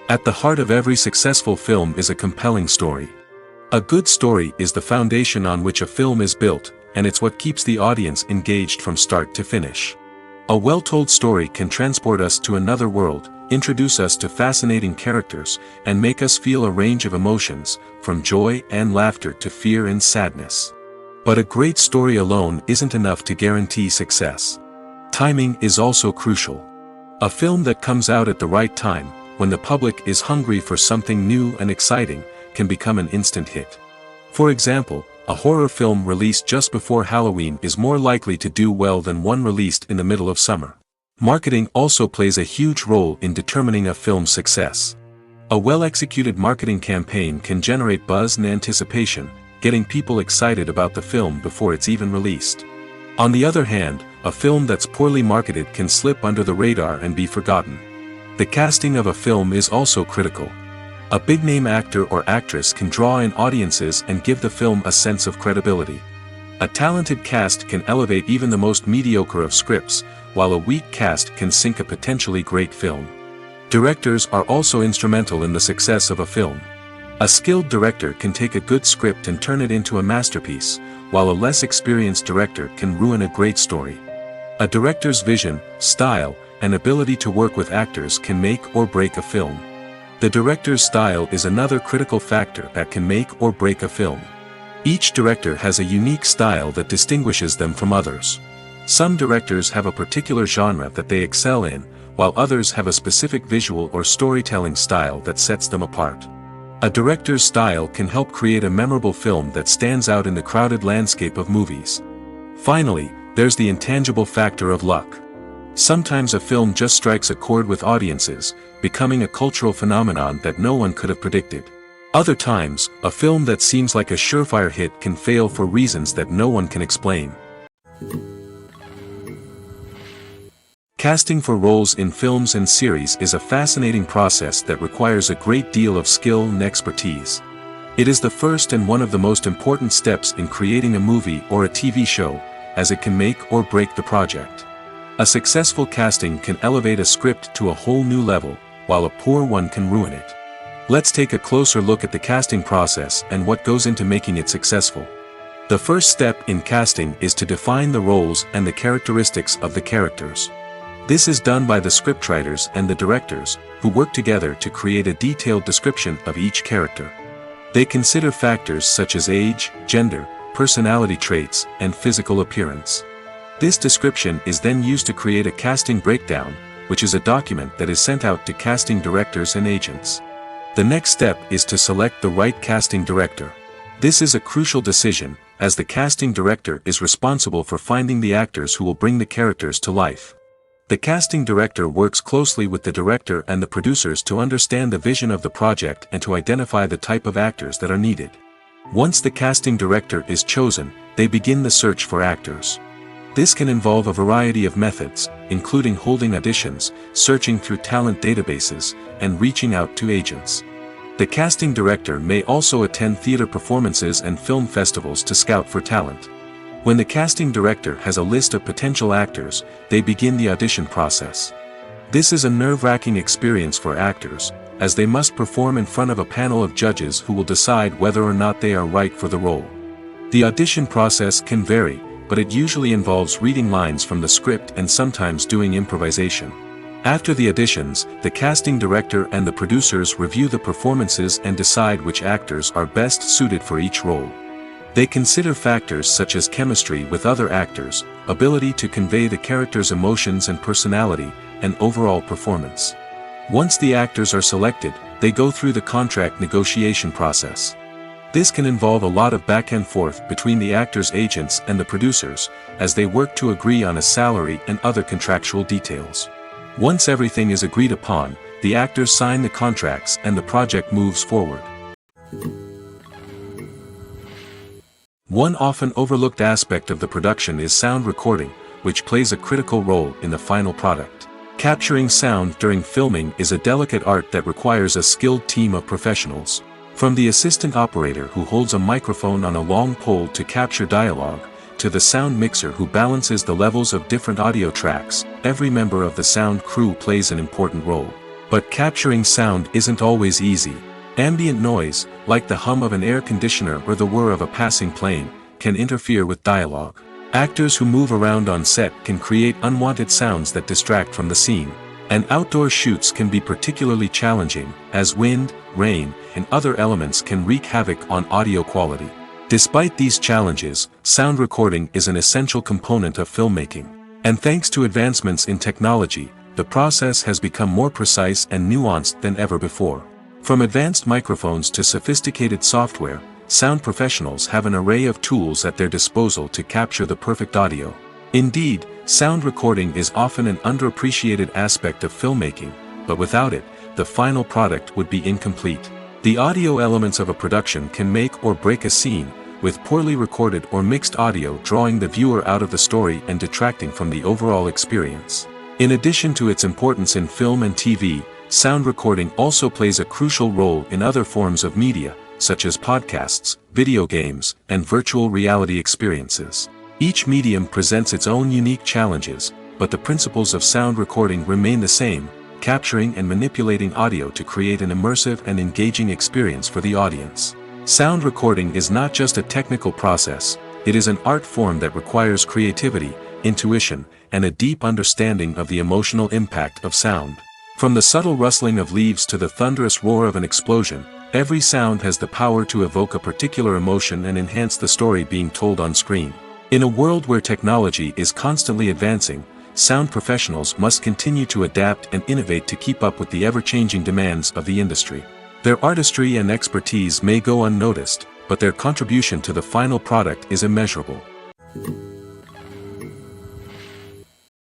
At the heart of every successful film is a compelling story. A good story is the foundation on which a film is built, and it's what keeps the audience engaged from start to finish. A well-told story can transport us to another world, introduce us to fascinating characters, and make us feel a range of emotions, from joy and laughter to fear and sadness. But a great story alone isn't enough to guarantee success. Timing is also crucial. A film that comes out at the right time, when the public is hungry for something new and exciting, can become an instant hit. For example, a horror film released just before Halloween is more likely to do well than one released in the middle of summer. Marketing also plays a huge role in determining a film's success. A well-executed marketing campaign can generate buzz and anticipation, getting people excited about the film before it's even released. On the other hand, a film that's poorly marketed can slip under the radar and be forgotten. The casting of a film is also critical. A big-name actor or actress can draw in audiences and give the film a sense of credibility. A talented cast can elevate even the most mediocre of scripts, while a weak cast can sink a potentially great film. Directors are also instrumental in the success of a film. A skilled director can take a good script and turn it into a masterpiece, while a less experienced director can ruin a great story. A director's vision, style, and ability to work with actors can make or break a film. The director's style is another critical factor that can make or break a film. Each director has a unique style that distinguishes them from others. Some directors have a particular genre that they excel in, while others have a specific visual or storytelling style that sets them apart. A director's style can help create a memorable film that stands out in the crowded landscape of movies. Finally, there's the intangible factor of luck. Sometimes a film just strikes a chord with audiences, becoming a cultural phenomenon that no one could have predicted. Other times, a film that seems like a surefire hit can fail for reasons that no one can explain. Casting for roles in films and series is a fascinating process that requires a great deal of skill and expertise. It is the first and one of the most important steps in creating a movie or a TV show, as it can make or break the project. A successful casting can elevate a script to a whole new level, while a poor one can ruin it. Let's take a closer look at the casting process and what goes into making it successful. The first step in casting is to define the roles and the characteristics of the characters. This is done by the scriptwriters and the directors, who work together to create a detailed description of each character. They consider factors such as age, gender, personality traits, and physical appearance. This description is then used to create a casting breakdown, which is a document that is sent out to casting directors and agents. The next step is to select the right casting director. This is a crucial decision, as the casting director is responsible for finding the actors who will bring the characters to life. The casting director works closely with the director and the producers to understand the vision of the project and to identify the type of actors that are needed. Once the casting director is chosen, they begin the search for actors. This can involve a variety of methods, including holding auditions, searching through talent databases, and reaching out to agents. The casting director may also attend theater performances and film festivals to scout for talent. When the casting director has a list of potential actors, they begin the audition process. This is a nerve-wracking experience for actors, as they must perform in front of a panel of judges who will decide whether or not they are right for the role. The audition process can vary, but it usually involves reading lines from the script and sometimes doing improvisation. After the auditions, the casting director and the producers review the performances and decide which actors are best suited for each role. They consider factors such as chemistry with other actors, ability to convey the character's emotions and personality, and overall performance. Once the actors are selected, they go through the contract negotiation process. This can involve a lot of back and forth between the actors' agents and the producers, as they work to agree on a salary and other contractual details. Once everything is agreed upon, the actors sign the contracts and the project moves forward. One often overlooked aspect of the production is sound recording, which plays a critical role in the final product. Capturing sound during filming is a delicate art that requires a skilled team of professionals. From the assistant operator who holds a microphone on a long pole to capture dialogue, to the sound mixer who balances the levels of different audio tracks, every member of the sound crew plays an important role. But capturing sound isn't always easy. Ambient noise, like the hum of an air conditioner or the whir of a passing plane, can interfere with dialogue. Actors who move around on set can create unwanted sounds that distract from the scene. And outdoor shoots can be particularly challenging, as wind, rain, and other elements can wreak havoc on audio quality. Despite these challenges, sound recording is an essential component of filmmaking. And thanks to advancements in technology, the process has become more precise and nuanced than ever before. From advanced microphones to sophisticated software, sound professionals have an array of tools at their disposal to capture the perfect audio. Indeed, sound recording is often an underappreciated aspect of filmmaking, but without it, the final product would be incomplete. The audio elements of a production can make or break a scene, with poorly recorded or mixed audio drawing the viewer out of the story and detracting from the overall experience. In addition to its importance in film and TV, sound recording also plays a crucial role in other forms of media, such as podcasts, video games, and virtual reality experiences. Each medium presents its own unique challenges, but the principles of sound recording remain the same: capturing and manipulating audio to create an immersive and engaging experience for the audience. Sound recording is not just a technical process, it is an art form that requires creativity, intuition, and a deep understanding of the emotional impact of sound. From the subtle rustling of leaves to the thunderous roar of an explosion, every sound has the power to evoke a particular emotion and enhance the story being told on screen. In a world where technology is constantly advancing, sound professionals must continue to adapt and innovate to keep up with the ever-changing demands of the industry. Their artistry and expertise may go unnoticed, but their contribution to the final product is immeasurable.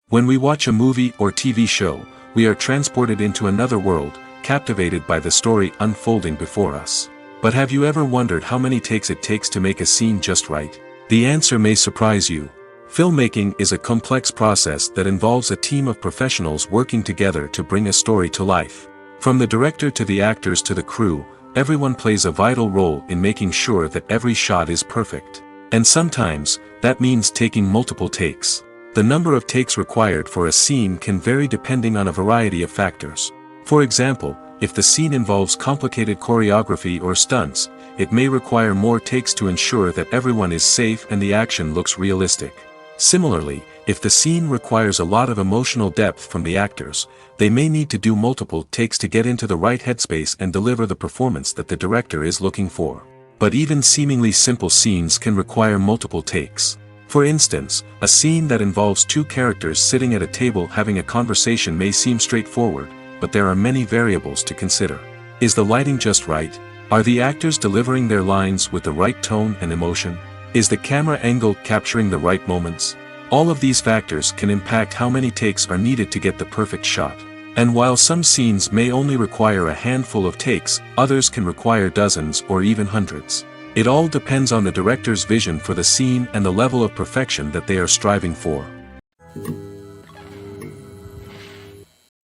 When we watch a movie or TV show, we are transported into another world, captivated by the story unfolding before us. But have you ever wondered how many takes it takes to make a scene just right? The answer may surprise you. Filmmaking is a complex process that involves a team of professionals working together to bring a story to life. From the director to the actors to the crew, everyone plays a vital role in making sure that every shot is perfect. And sometimes, that means taking multiple takes. The number of takes required for a scene can vary depending on a variety of factors. For example, if the scene involves complicated choreography or stunts, it may require more takes to ensure that everyone is safe and the action looks realistic. Similarly, if the scene requires a lot of emotional depth from the actors, they may need to do multiple takes to get into the right headspace and deliver the performance that the director is looking for. But even seemingly simple scenes can require multiple takes. For instance, a scene that involves two characters sitting at a table having a conversation may seem straightforward, but there are many variables to consider. Is the lighting just right? Are the actors delivering their lines with the right tone and emotion? Is the camera angle capturing the right moments? All of these factors can impact how many takes are needed to get the perfect shot. And while some scenes may only require a handful of takes, others can require dozens or even hundreds. It all depends on the director's vision for the scene and the level of perfection that they are striving for.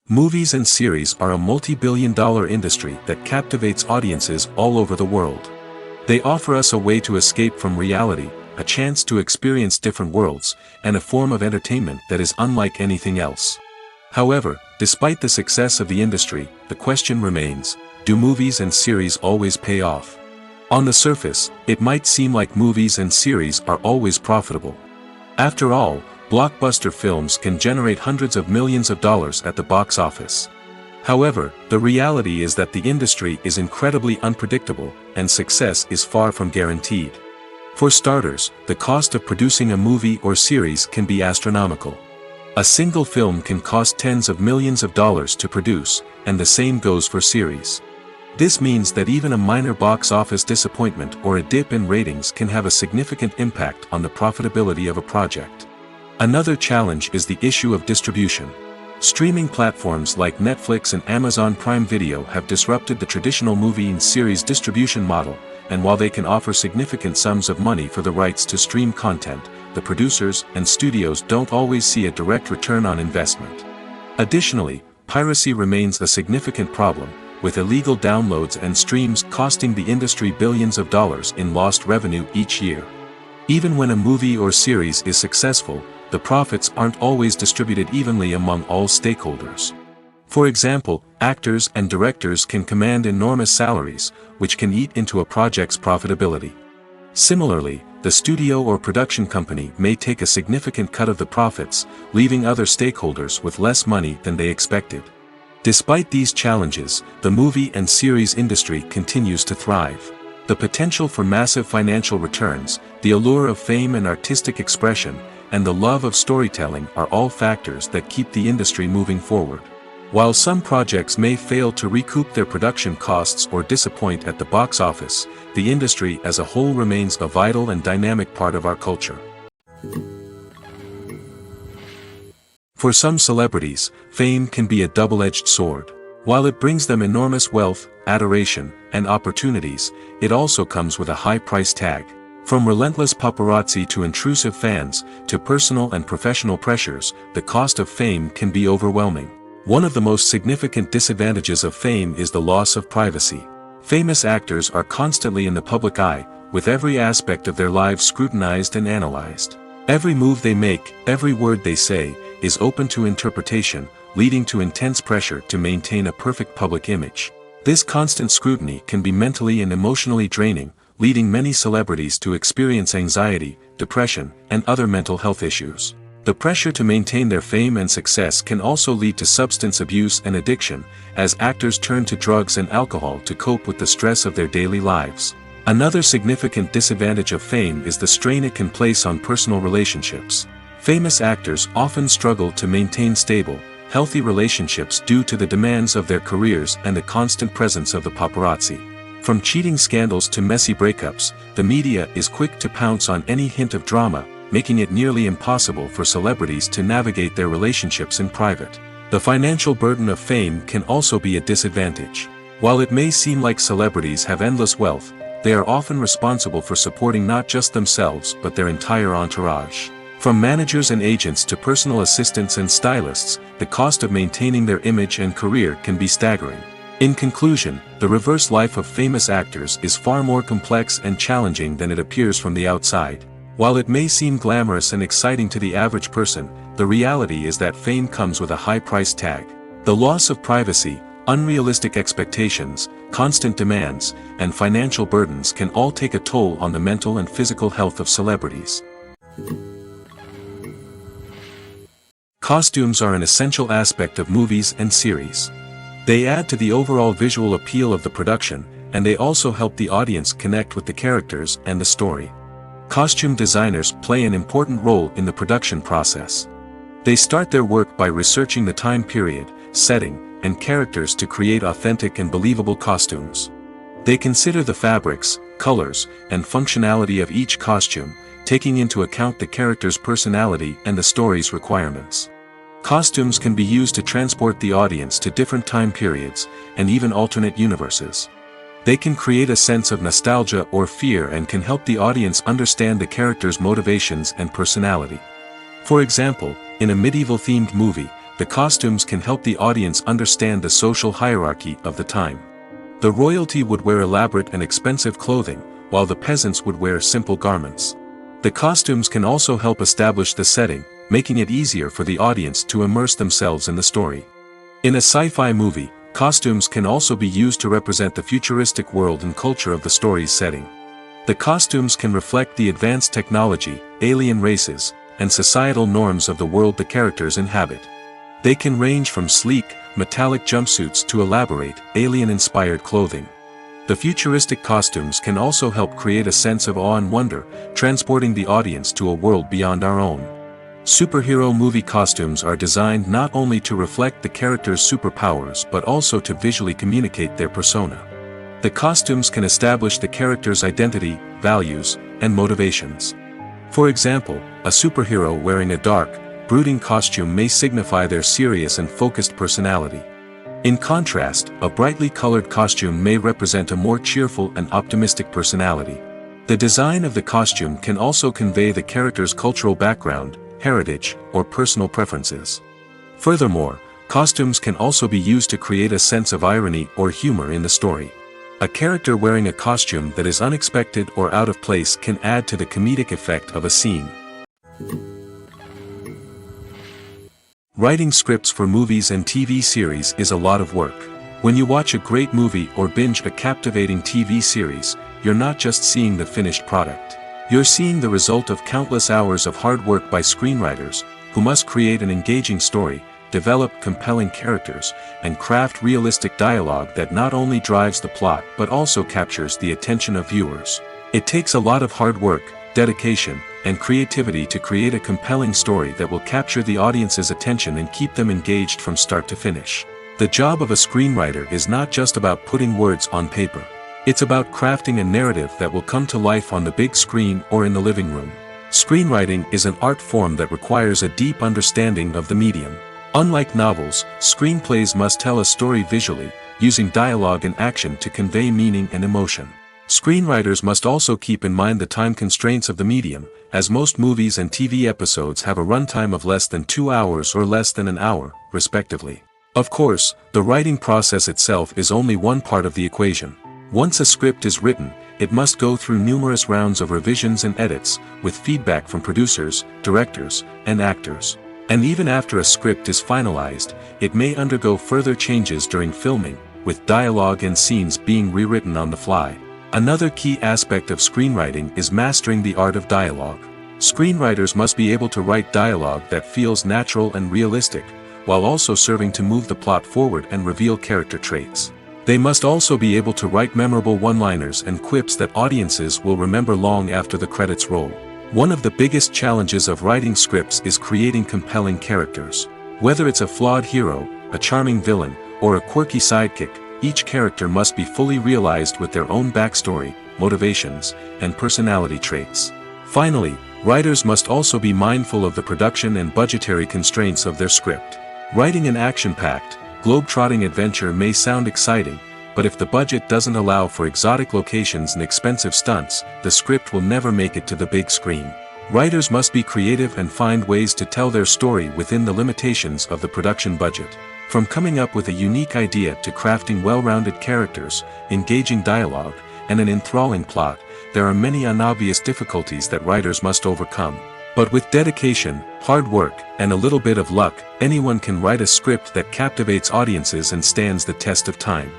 Movies and series are a multi-billion-dollar industry that captivates audiences all over the world. They offer us a way to escape from reality, a chance to experience different worlds, and a form of entertainment that is unlike anything else. However, despite the success of the industry, the question remains, do movies and series always pay off? On the surface, it might seem like movies and series are always profitable. After all, blockbuster films can generate hundreds of millions of dollars at the box office. However, the reality is that the industry is incredibly unpredictable, and success is far from guaranteed. For starters, the cost of producing a movie or series can be astronomical. A single film can cost tens of millions of dollars to produce, and the same goes for series. This means that even a minor box office disappointment or a dip in ratings can have a significant impact on the profitability of a project. Another challenge is the issue of distribution. Streaming platforms like Netflix and Amazon Prime Video have disrupted the traditional movie and series distribution model, and while they can offer significant sums of money for the rights to stream content, the producers and studios don't always see a direct return on investment. Additionally, piracy remains a significant problem, with illegal downloads and streams costing the industry billions of dollars in lost revenue each year. Even when a movie or series is successful, the profits aren't always distributed evenly among all stakeholders. For example, actors and directors can command enormous salaries, which can eat into a project's profitability. Similarly, the studio or production company may take a significant cut of the profits, leaving other stakeholders with less money than they expected. Despite these challenges, the movie and series industry continues to thrive. The potential for massive financial returns, the allure of fame and artistic expression, and the love of storytelling are all factors that keep the industry moving forward. While some projects may fail to recoup their production costs or disappoint at the box office, the industry as a whole remains a vital and dynamic part of our culture. For some celebrities, fame can be a double-edged sword. While it brings them enormous wealth, adoration, and opportunities, it also comes with a high price tag. From relentless paparazzi to intrusive fans, to personal and professional pressures, the cost of fame can be overwhelming. One of the most significant disadvantages of fame is the loss of privacy. Famous actors are constantly in the public eye, with every aspect of their lives scrutinized and analyzed. Every move they make, every word they say, is open to interpretation, leading to intense pressure to maintain a perfect public image. This constant scrutiny can be mentally and emotionally draining, leading many celebrities to experience anxiety, depression, and other mental health issues. The pressure to maintain their fame and success can also lead to substance abuse and addiction, as actors turn to drugs and alcohol to cope with the stress of their daily lives. Another significant disadvantage of fame is the strain it can place on personal relationships. Famous actors often struggle to maintain stable, healthy relationships due to the demands of their careers and the constant presence of the paparazzi. From cheating scandals to messy breakups, the media is quick to pounce on any hint of drama, making it nearly impossible for celebrities to navigate their relationships in private. The financial burden of fame can also be a disadvantage. While it may seem like celebrities have endless wealth, they are often responsible for supporting not just themselves but their entire entourage. From managers and agents to personal assistants and stylists, the cost of maintaining their image and career can be staggering. In conclusion, the reverse life of famous actors is far more complex and challenging than it appears from the outside. While it may seem glamorous and exciting to the average person, the reality is that fame comes with a high price tag. The loss of privacy, unrealistic expectations, constant demands, and financial burdens can all take a toll on the mental and physical health of celebrities. Costumes are an essential aspect of movies and series. They add to the overall visual appeal of the production, and they also help the audience connect with the characters and the story. Costume designers play an important role in the production process. They start their work by researching the time period, setting, and characters to create authentic and believable costumes. They consider the fabrics, colors, and functionality of each costume, taking into account the character's personality and the story's requirements. Costumes can be used to transport the audience to different time periods, and even alternate universes. They can create a sense of nostalgia or fear and can help the audience understand the character's motivations and personality. For example, in a medieval-themed movie, the costumes can help the audience understand the social hierarchy of the time. The royalty would wear elaborate and expensive clothing, while the peasants would wear simple garments. The costumes can also help establish the setting, making it easier for the audience to immerse themselves in the story. In a sci-fi movie, costumes can also be used to represent the futuristic world and culture of the story's setting. The costumes can reflect the advanced technology, alien races, and societal norms of the world the characters inhabit. They can range from sleek, metallic jumpsuits to elaborate, alien-inspired clothing. The futuristic costumes can also help create a sense of awe and wonder, transporting the audience to a world beyond our own. Superhero movie costumes are designed not only to reflect the character's superpowers but also to visually communicate their persona. The costumes can establish the character's identity, values, and motivations. For example, a superhero wearing a dark, brooding costume may signify their serious and focused personality. In contrast, a brightly colored costume may represent a more cheerful and optimistic personality. The design of the costume can also convey the character's cultural background, heritage, or personal preferences. Furthermore, costumes can also be used to create a sense of irony or humor in the story. A character wearing a costume that is unexpected or out of place can add to the comedic effect of a scene. Writing scripts for movies and TV series is a lot of work. When you watch a great movie or binge a captivating TV series, you're not just seeing the finished product. You're seeing the result of countless hours of hard work by screenwriters, who must create an engaging story, develop compelling characters, and craft realistic dialogue that not only drives the plot but also captures the attention of viewers. It takes a lot of hard work, dedication, and creativity to create a compelling story that will capture the audience's attention and keep them engaged from start to finish. The job of a screenwriter is not just about putting words on paper. It's about crafting a narrative that will come to life on the big screen or in the living room. Screenwriting is an art form that requires a deep understanding of the medium. Unlike novels, screenplays must tell a story visually, using dialogue and action to convey meaning and emotion. Screenwriters must also keep in mind the time constraints of the medium, as most movies and TV episodes have a runtime of less than 2 hours or less than an hour, respectively. Of course, the writing process itself is only one part of the equation. Once a script is written, it must go through numerous rounds of revisions and edits, with feedback from producers, directors, and actors. And even after a script is finalized, it may undergo further changes during filming, with dialogue and scenes being rewritten on the fly. Another key aspect of screenwriting is mastering the art of dialogue. Screenwriters must be able to write dialogue that feels natural and realistic, while also serving to move the plot forward and reveal character traits. They must also be able to write memorable one-liners and quips that audiences will remember long after the credits roll. One of the biggest challenges of writing scripts is creating compelling characters. Whether it's a flawed hero, a charming villain, or a quirky sidekick, each character must be fully realized with their own backstory, motivations, and personality traits. Finally, writers must also be mindful of the production and budgetary constraints of their script. Writing an action-packed, globe-trotting adventure may sound exciting, but if the budget doesn't allow for exotic locations and expensive stunts, the script will never make it to the big screen. Writers must be creative and find ways to tell their story within the limitations of the production budget. From coming up with a unique idea to crafting well-rounded characters, engaging dialogue, and an enthralling plot, there are many unobvious difficulties that writers must overcome. But with dedication, hard work, and a little bit of luck, anyone can write a script that captivates audiences and stands the test of time.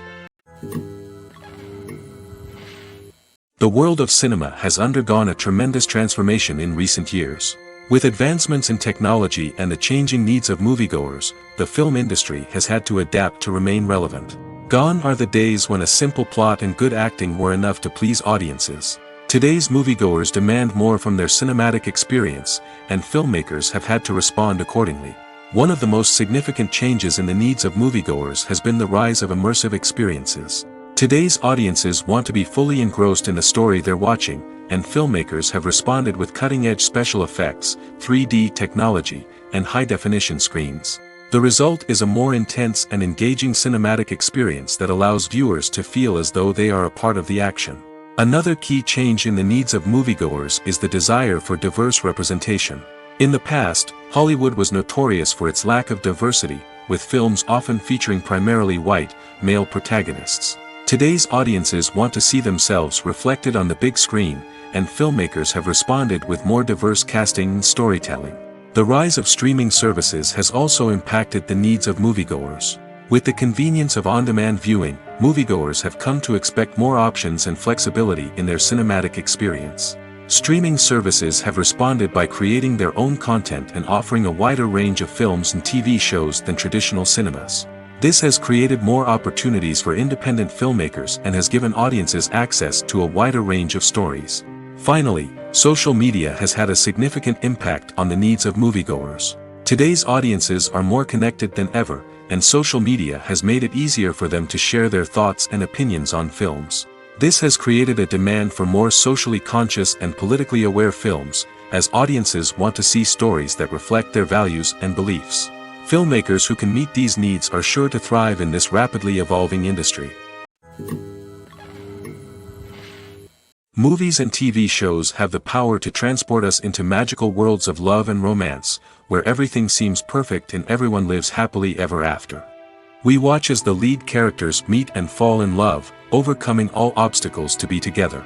The world of cinema has undergone a tremendous transformation in recent years. With advancements in technology and the changing needs of moviegoers, the film industry has had to adapt to remain relevant. Gone are the days when a simple plot and good acting were enough to please audiences. Today's moviegoers demand more from their cinematic experience, and filmmakers have had to respond accordingly. One of the most significant changes in the needs of moviegoers has been the rise of immersive experiences. Today's audiences want to be fully engrossed in the story they're watching, and filmmakers have responded with cutting-edge special effects, 3D technology, and high-definition screens. The result is a more intense and engaging cinematic experience that allows viewers to feel as though they are a part of the action. Another key change in the needs of moviegoers is the desire for diverse representation. In the past, Hollywood was notorious for its lack of diversity, with films often featuring primarily white, male protagonists. Today's audiences want to see themselves reflected on the big screen, and filmmakers have responded with more diverse casting and storytelling. The rise of streaming services has also impacted the needs of moviegoers. With the convenience of on-demand viewing, moviegoers have come to expect more options and flexibility in their cinematic experience. Streaming services have responded by creating their own content and offering a wider range of films and TV shows than traditional cinemas. This has created more opportunities for independent filmmakers and has given audiences access to a wider range of stories. Finally, social media has had a significant impact on the needs of moviegoers. Today's audiences are more connected than ever, and social media has made it easier for them to share their thoughts and opinions on films. This has created a demand for more socially conscious and politically aware films, as audiences want to see stories that reflect their values and beliefs. Filmmakers who can meet these needs are sure to thrive in this rapidly evolving industry. Movies and TV shows have the power to transport us into magical worlds of love and romance, where everything seems perfect and everyone lives happily ever after. We watch as the lead characters meet and fall in love, overcoming all obstacles to be together.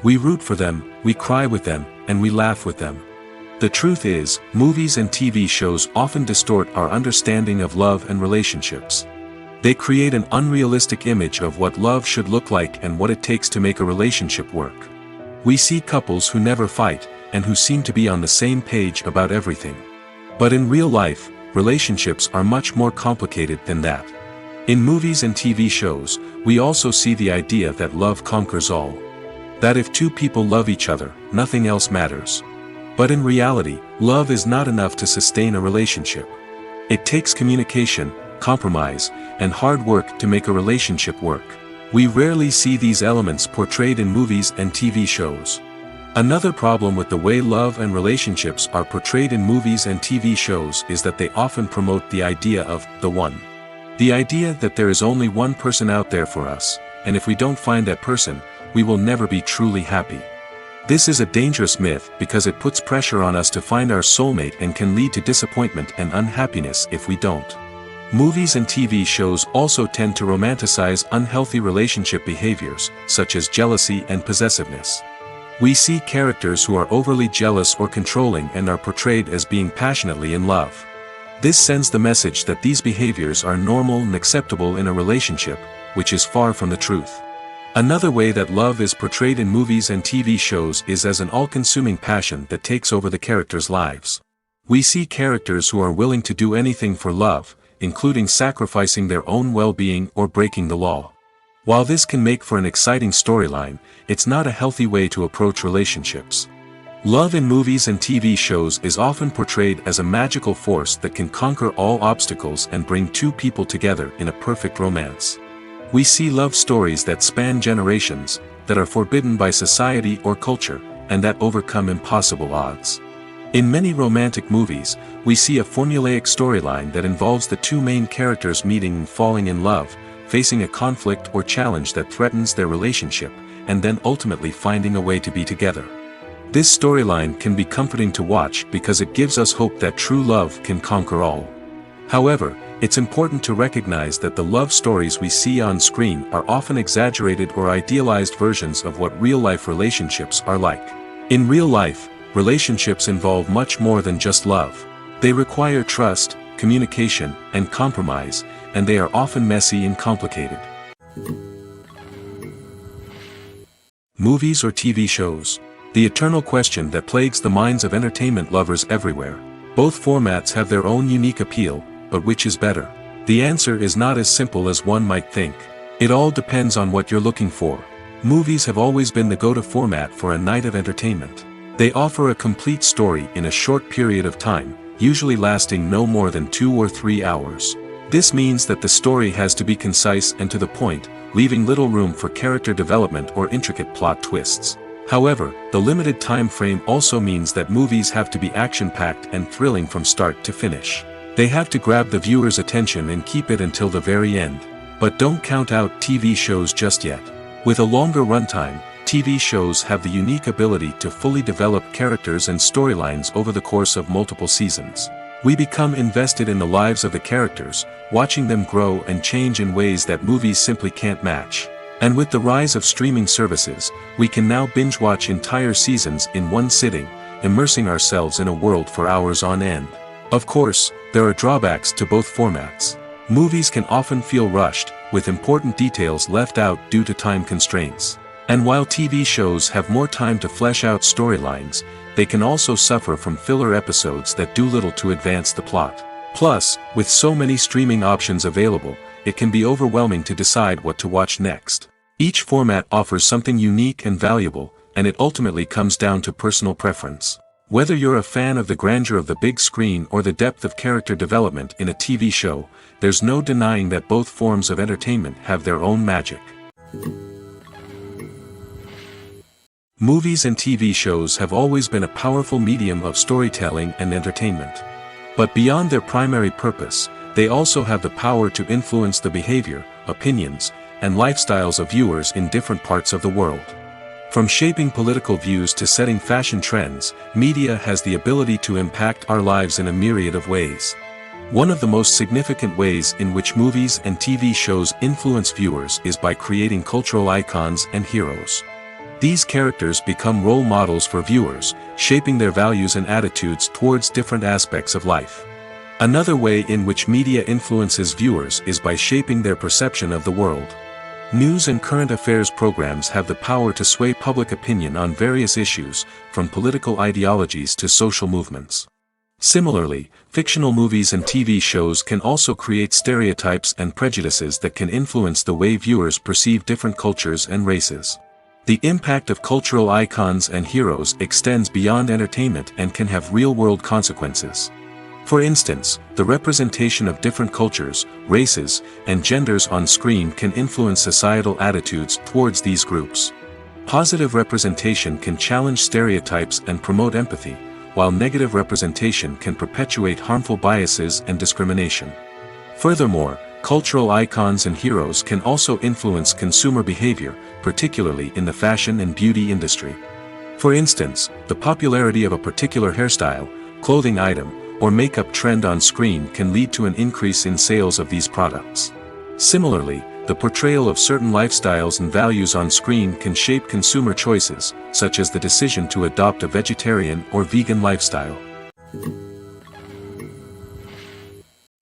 We root for them, we cry with them, and we laugh with them. The truth is, movies and TV shows often distort our understanding of love and relationships. They create an unrealistic image of what love should look like and what it takes to make a relationship work. We see couples who never fight, and who seem to be on the same page about everything. But in real life, relationships are much more complicated than that. In movies and TV shows, we also see the idea that love conquers all. That if two people love each other, nothing else matters. But in reality, love is not enough to sustain a relationship. It takes communication, compromise, and hard work to make a relationship work. We rarely see these elements portrayed in movies and TV shows. Another problem with the way love and relationships are portrayed in movies and TV shows is that they often promote the idea of the one. The idea that there is only one person out there for us, and if we don't find that person, we will never be truly happy. This is a dangerous myth because it puts pressure on us to find our soulmate and can lead to disappointment and unhappiness if we don't. Movies and TV shows also tend to romanticize unhealthy relationship behaviors, such as jealousy and possessiveness. We see characters who are overly jealous or controlling and are portrayed as being passionately in love. This sends the message that these behaviors are normal and acceptable in a relationship, which is far from the truth. Another way that love is portrayed in movies and TV shows is as an all-consuming passion that takes over the characters' lives. We see characters who are willing to do anything for love, including sacrificing their own well-being or breaking the law. While this can make for an exciting storyline, it's not a healthy way to approach relationships. Love in movies and TV shows is often portrayed as a magical force that can conquer all obstacles and bring two people together in a perfect romance. We see love stories that span generations, that are forbidden by society or culture, and that overcome impossible odds. In many romantic movies, we see a formulaic storyline that involves the two main characters meeting and falling in love, facing a conflict or challenge that threatens their relationship, and then ultimately finding a way to be together. This storyline can be comforting to watch because it gives us hope that true love can conquer all. However, it's important to recognize that the love stories we see on screen are often exaggerated or idealized versions of what real-life relationships are like. In real life, relationships involve much more than just love. They require trust, communication, and compromise, and they are often messy and complicated. Movies or TV shows? The eternal question that plagues the minds of entertainment lovers everywhere. Both formats have their own unique appeal, but which is better? The answer is not as simple as one might think. It all depends on what you're looking for. Movies have always been the go-to format for a night of entertainment. They offer a complete story in a short period of time, usually lasting no more than 2 or 3 hours. This means that the story has to be concise and to the point, leaving little room for character development or intricate plot twists. However, the limited time frame also means that movies have to be action-packed and thrilling from start to finish. They have to grab the viewer's attention and keep it until the very end. But don't count out TV shows just yet. With a longer runtime, TV shows have the unique ability to fully develop characters and storylines over the course of multiple seasons. We become invested in the lives of the characters, watching them grow and change in ways that movies simply can't match. And with the rise of streaming services, we can now binge-watch entire seasons in one sitting, immersing ourselves in a world for hours on end. Of course, there are drawbacks to both formats. Movies can often feel rushed, with important details left out due to time constraints. And while TV shows have more time to flesh out storylines, they can also suffer from filler episodes that do little to advance the plot. Plus, with so many streaming options available, it can be overwhelming to decide what to watch next. Each format offers something unique and valuable, and it ultimately comes down to personal preference. Whether you're a fan of the grandeur of the big screen or the depth of character development in a TV show, there's no denying that both forms of entertainment have their own magic. Movies and TV shows have always been a powerful medium of storytelling and entertainment. But beyond their primary purpose, they also have the power to influence the behavior, opinions, and lifestyles of viewers in different parts of the world. From shaping political views to setting fashion trends, media has the ability to impact our lives in a myriad of ways. One of the most significant ways in which movies and TV shows influence viewers is by creating cultural icons and heroes. These characters become role models for viewers, shaping their values and attitudes towards different aspects of life. Another way in which media influences viewers is by shaping their perception of the world. News and current affairs programs have the power to sway public opinion on various issues, from political ideologies to social movements. Similarly, fictional movies and TV shows can also create stereotypes and prejudices that can influence the way viewers perceive different cultures and races. The impact of cultural icons and heroes extends beyond entertainment and can have real-world consequences. For instance, the representation of different cultures, races, and genders on screen can influence societal attitudes towards these groups. Positive representation can challenge stereotypes and promote empathy, while negative representation can perpetuate harmful biases and discrimination. Furthermore, cultural icons and heroes can also influence consumer behavior, particularly in the fashion and beauty industry. For instance, the popularity of a particular hairstyle, clothing item, or makeup trend on screen can lead to an increase in sales of these products. Similarly, the portrayal of certain lifestyles and values on screen can shape consumer choices, such as the decision to adopt a vegetarian or vegan lifestyle.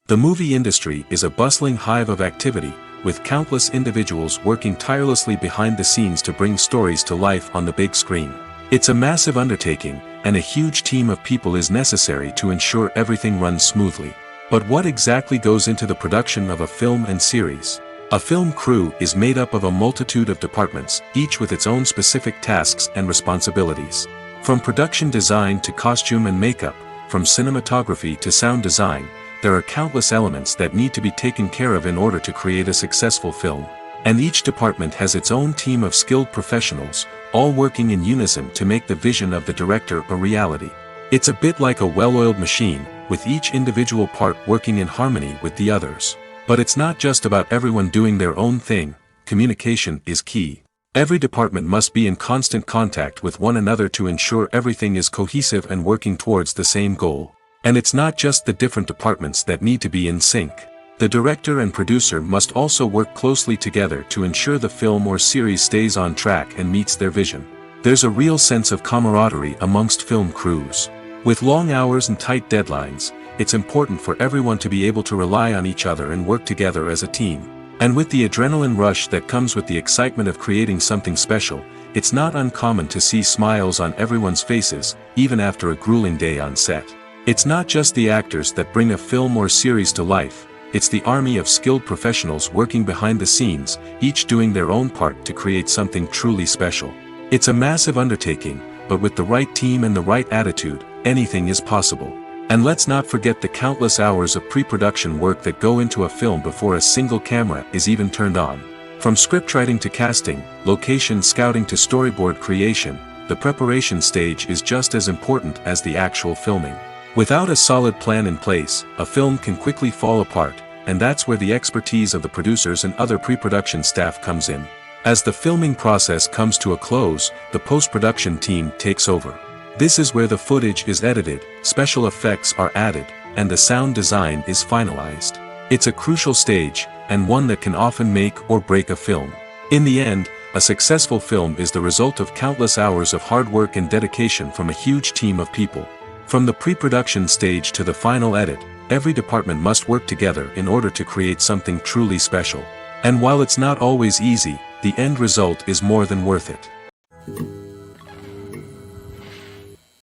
The movie industry is a bustling hive of activity, with countless individuals working tirelessly behind the scenes to bring stories to life on the big screen. It's a massive undertaking, and a huge team of people is necessary to ensure everything runs smoothly. But what exactly goes into the production of a film and series? A film crew is made up of a multitude of departments, each with its own specific tasks and responsibilities. From production design to costume and makeup, from cinematography to sound design, there are countless elements that need to be taken care of in order to create a successful film. And each department has its own team of skilled professionals, all working in unison to make the vision of the director a reality. It's a bit like a well-oiled machine, with each individual part working in harmony with the others. But it's not just about everyone doing their own thing. Communication is key. Every department must be in constant contact with one another to ensure everything is cohesive and working towards the same goal. And it's not just the different departments that need to be in sync. The director and producer must also work closely together to ensure the film or series stays on track and meets their vision. There's a real sense of camaraderie amongst film crews. With long hours and tight deadlines, it's important for everyone to be able to rely on each other and work together as a team. And with the adrenaline rush that comes with the excitement of creating something special, it's not uncommon to see smiles on everyone's faces, even after a grueling day on set. It's not just the actors that bring a film or series to life, it's the army of skilled professionals working behind the scenes, each doing their own part to create something truly special. It's a massive undertaking, but with the right team and the right attitude, anything is possible. And let's not forget the countless hours of pre-production work that go into a film before a single camera is even turned on. From scriptwriting to casting, location scouting to storyboard creation, the preparation stage is just as important as the actual filming. Without a solid plan in place, a film can quickly fall apart, and that's where the expertise of the producers and other pre-production staff comes in. As the filming process comes to a close, the post-production team takes over. This is where the footage is edited, special effects are added, and the sound design is finalized. It's a crucial stage, and one that can often make or break a film. In the end, a successful film is the result of countless hours of hard work and dedication from a huge team of people. From the pre-production stage to the final edit, every department must work together in order to create something truly special. And while it's not always easy, the end result is more than worth it.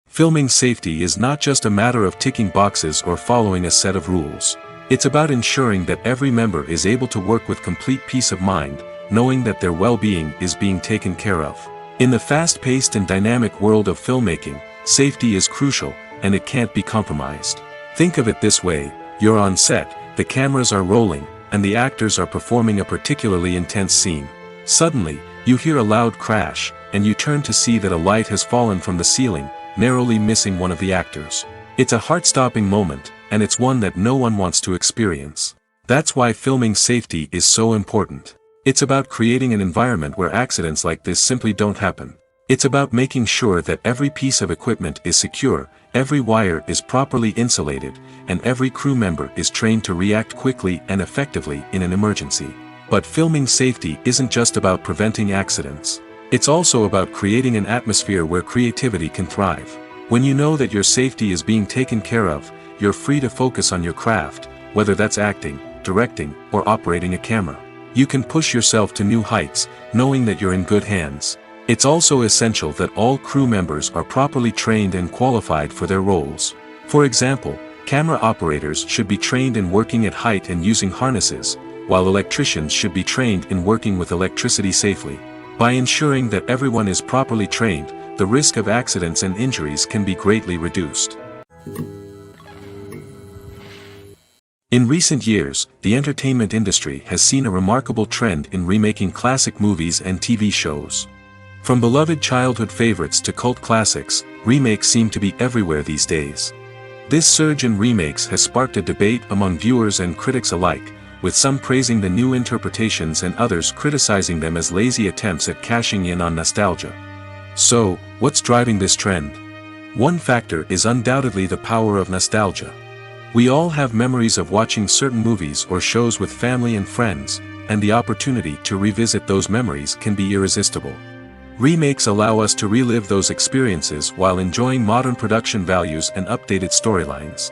Filming safety is not just a matter of ticking boxes or following a set of rules. It's about ensuring that every member is able to work with complete peace of mind, knowing that their well-being is being taken care of. In the fast-paced and dynamic world of filmmaking, safety is crucial, and it can't be compromised. Think of it this way: you're on set, the cameras are rolling, and the actors are performing a particularly intense scene. Suddenly, you hear a loud crash, and you turn to see that a light has fallen from the ceiling, narrowly missing one of the actors. It's a heart-stopping moment, and it's one that no one wants to experience. That's why filming safety is so important. It's about creating an environment where accidents like this simply don't happen. It's about making sure that every piece of equipment is secure, every wire is properly insulated, and every crew member is trained to react quickly and effectively in an emergency. But filming safety isn't just about preventing accidents. It's also about creating an atmosphere where creativity can thrive. When you know that your safety is being taken care of, you're free to focus on your craft, whether that's acting, directing, or operating a camera. You can push yourself to new heights, knowing that you're in good hands. It's also essential that all crew members are properly trained and qualified for their roles. For example, camera operators should be trained in working at height and using harnesses, while electricians should be trained in working with electricity safely. By ensuring that everyone is properly trained, the risk of accidents and injuries can be greatly reduced. In recent years, the entertainment industry has seen a remarkable trend in remaking classic movies and TV shows. From beloved childhood favorites to cult classics, remakes seem to be everywhere these days. This surge in remakes has sparked a debate among viewers and critics alike, with some praising the new interpretations and others criticizing them as lazy attempts at cashing in on nostalgia. So, what's driving this trend? One factor is undoubtedly the power of nostalgia. We all have memories of watching certain movies or shows with family and friends, and the opportunity to revisit those memories can be irresistible. Remakes allow us to relive those experiences while enjoying modern production values and updated storylines.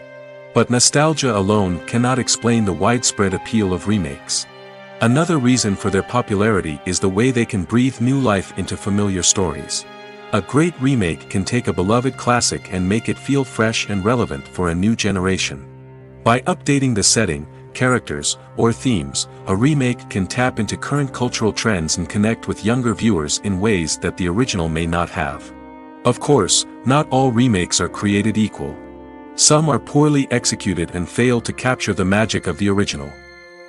But nostalgia alone cannot explain the widespread appeal of remakes. Another reason for their popularity is the way they can breathe new life into familiar stories. A great remake can take a beloved classic and make it feel fresh and relevant for a new generation. By updating the setting, characters, or themes, a remake can tap into current cultural trends and connect with younger viewers in ways that the original may not have. Of course, not all remakes are created equal. Some are poorly executed and fail to capture the magic of the original.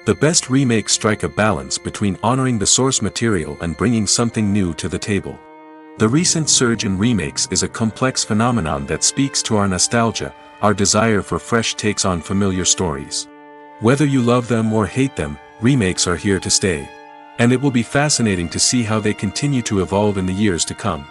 The best remakes strike a balance between honoring the source material and bringing something new to the table. The recent surge in remakes is a complex phenomenon that speaks to our nostalgia, our desire for fresh takes on familiar stories. Whether you love them or hate them, remakes are here to stay. And it will be fascinating to see how they continue to evolve in the years to come.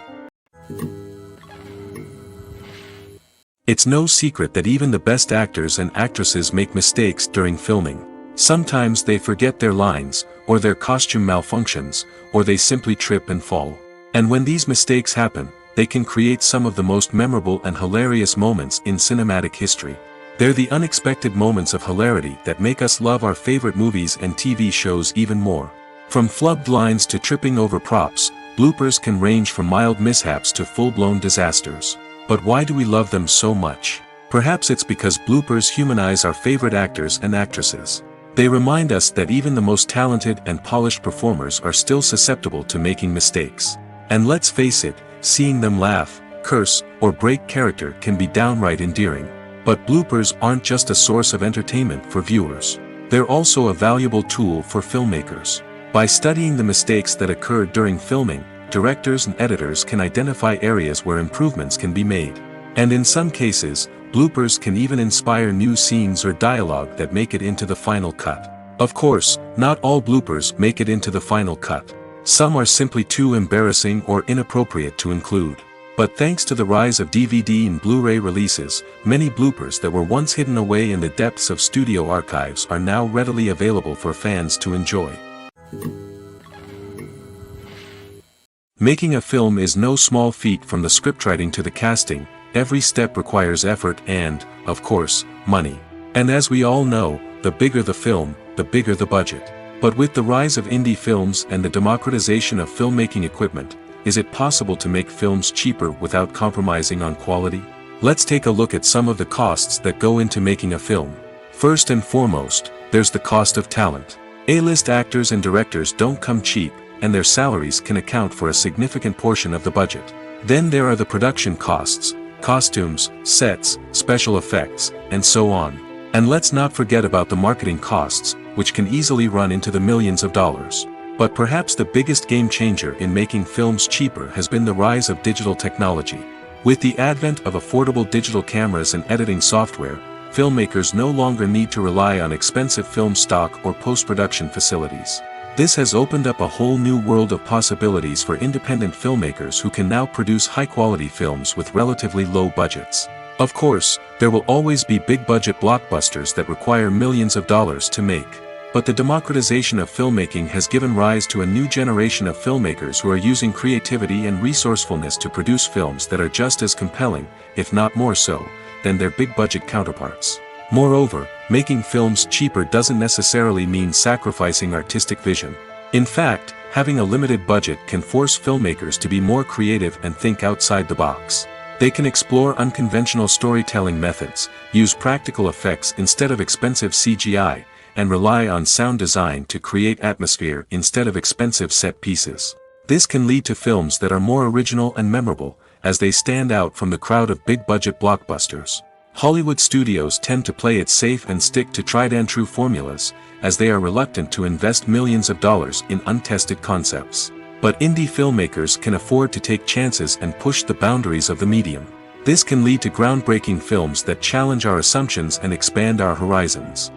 It's no secret that even the best actors and actresses make mistakes during filming. Sometimes they forget their lines, or their costume malfunctions, or they simply trip and fall. And when these mistakes happen, they can create some of the most memorable and hilarious moments in cinematic history. They're the unexpected moments of hilarity that make us love our favorite movies and TV shows even more. From flubbed lines to tripping over props, bloopers can range from mild mishaps to full-blown disasters. But why do we love them so much? Perhaps it's because bloopers humanize our favorite actors and actresses. They remind us that even the most talented and polished performers are still susceptible to making mistakes. And let's face it, seeing them laugh, curse, or break character can be downright endearing. But bloopers aren't just a source of entertainment for viewers. They're also a valuable tool for filmmakers. By studying the mistakes that occurred during filming, directors and editors can identify areas where improvements can be made. And in some cases, bloopers can even inspire new scenes or dialogue that make it into the final cut. Of course, not all bloopers make it into the final cut. Some are simply too embarrassing or inappropriate to include. But thanks to the rise of DVD and Blu-ray releases, many bloopers that were once hidden away in the depths of studio archives are now readily available for fans to enjoy. Making a film is no small feat. From the scriptwriting to the casting, every step requires effort and, of course, money. And as we all know, the bigger the film, the bigger the budget. But with the rise of indie films and the democratization of filmmaking equipment, is it possible to make films cheaper without compromising on quality? Let's take a look at some of the costs that go into making a film. First and foremost, there's the cost of talent. A-list actors and directors don't come cheap, and their salaries can account for a significant portion of the budget. Then there are the production costs, costumes, sets, special effects, and so on. And let's not forget about the marketing costs, which can easily run into the millions of dollars. But perhaps the biggest game changer in making films cheaper has been the rise of digital technology. With the advent of affordable digital cameras and editing software, filmmakers no longer need to rely on expensive film stock or post-production facilities. This has opened up a whole new world of possibilities for independent filmmakers who can now produce high-quality films with relatively low budgets. Of course, there will always be big-budget blockbusters that require millions of dollars to make. But the democratization of filmmaking has given rise to a new generation of filmmakers who are using creativity and resourcefulness to produce films that are just as compelling, if not more so, than their big-budget counterparts. Moreover, making films cheaper doesn't necessarily mean sacrificing artistic vision. In fact, having a limited budget can force filmmakers to be more creative and think outside the box. They can explore unconventional storytelling methods, use practical effects instead of expensive CGI, and rely on sound design to create atmosphere instead of expensive set pieces. This can lead to films that are more original and memorable, as they stand out from the crowd of big-budget blockbusters. Hollywood studios tend to play it safe and stick to tried-and-true formulas, as they are reluctant to invest millions of dollars in untested concepts. But indie filmmakers can afford to take chances and push the boundaries of the medium. This can lead to groundbreaking films that challenge our assumptions and expand our horizons.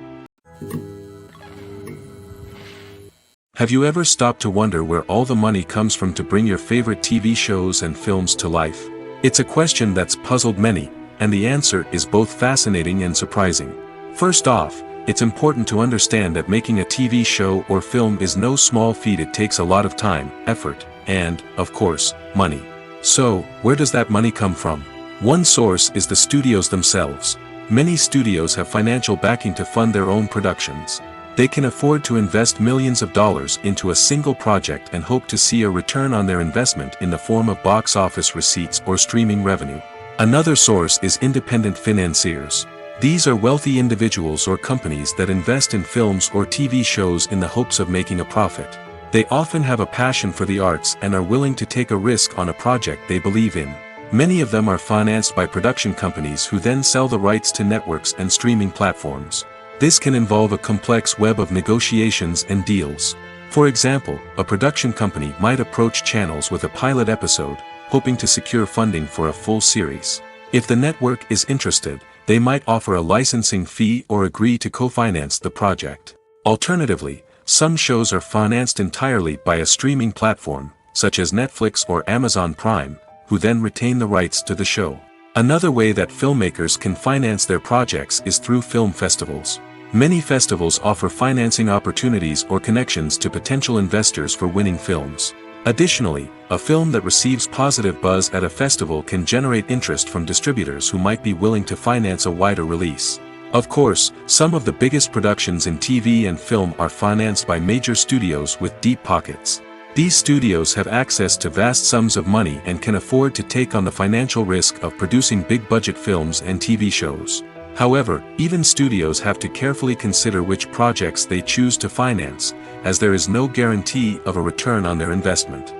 Have you ever stopped to wonder where all the money comes from to bring your favorite TV shows and films to life? It's a question that's puzzled many, and the answer is both fascinating and surprising. First off, it's important to understand that making a TV show or film is no small feat. It takes a lot of time, effort, and, of course, money. So, where does that money come from? One source is the studios themselves. Many studios have financial backing to fund their own productions. They can afford to invest millions of dollars into a single project and hope to see a return on their investment in the form of box office receipts or streaming revenue. Another source is independent financiers. These are wealthy individuals or companies that invest in films or TV shows in the hopes of making a profit. They often have a passion for the arts and are willing to take a risk on a project they believe in. Many of them are financed by production companies who then sell the rights to networks and streaming platforms. This can involve a complex web of negotiations and deals. For example, a production company might approach channels with a pilot episode, hoping to secure funding for a full series. If the network is interested, they might offer a licensing fee or agree to co-finance the project. Alternatively, some shows are financed entirely by a streaming platform, such as Netflix or Amazon Prime, who then retain the rights to the show. Another way that filmmakers can finance their projects is through film festivals. Many festivals offer financing opportunities or connections to potential investors for winning films. Additionally, a film that receives positive buzz at a festival can generate interest from distributors who might be willing to finance a wider release. Of course, some of the biggest productions in TV and film are financed by major studios with deep pockets. These studios have access to vast sums of money and can afford to take on the financial risk of producing big-budget films and TV shows. However, even studios have to carefully consider which projects they choose to finance, as there is no guarantee of a return on their investment.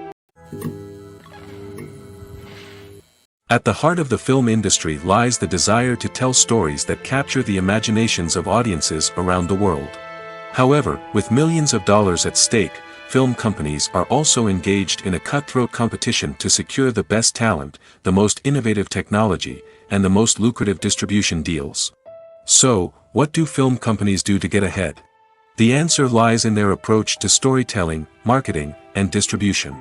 At the heart of the film industry lies the desire to tell stories that capture the imaginations of audiences around the world. However, with millions of dollars at stake, film companies are also engaged in a cutthroat competition to secure the best talent, the most innovative technology, and the most lucrative distribution deals. So, what do film companies do to get ahead? The answer lies in their approach to storytelling, marketing, and distribution.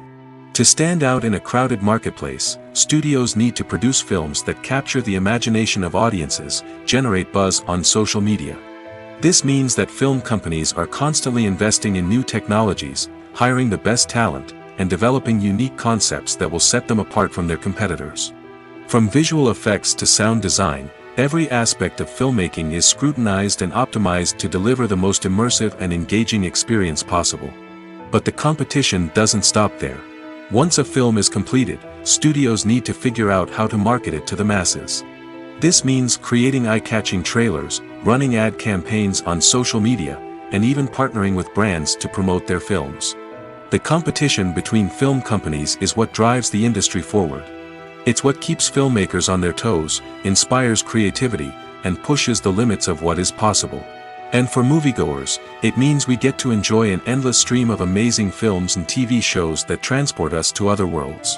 To stand out in a crowded marketplace, studios need to produce films that capture the imagination of audiences, generate buzz on social media. This means that film companies are constantly investing in new technologies, hiring the best talent, and developing unique concepts that will set them apart from their competitors. From visual effects to sound design, every aspect of filmmaking is scrutinized and optimized to deliver the most immersive and engaging experience possible. But the competition doesn't stop there. Once a film is completed, studios need to figure out how to market it to the masses. This means creating eye-catching trailers, running ad campaigns on social media, and even partnering with brands to promote their films. The competition between film companies is what drives the industry forward. It's what keeps filmmakers on their toes, inspires creativity, and pushes the limits of what is possible. And for moviegoers, it means we get to enjoy an endless stream of amazing films and TV shows that transport us to other worlds.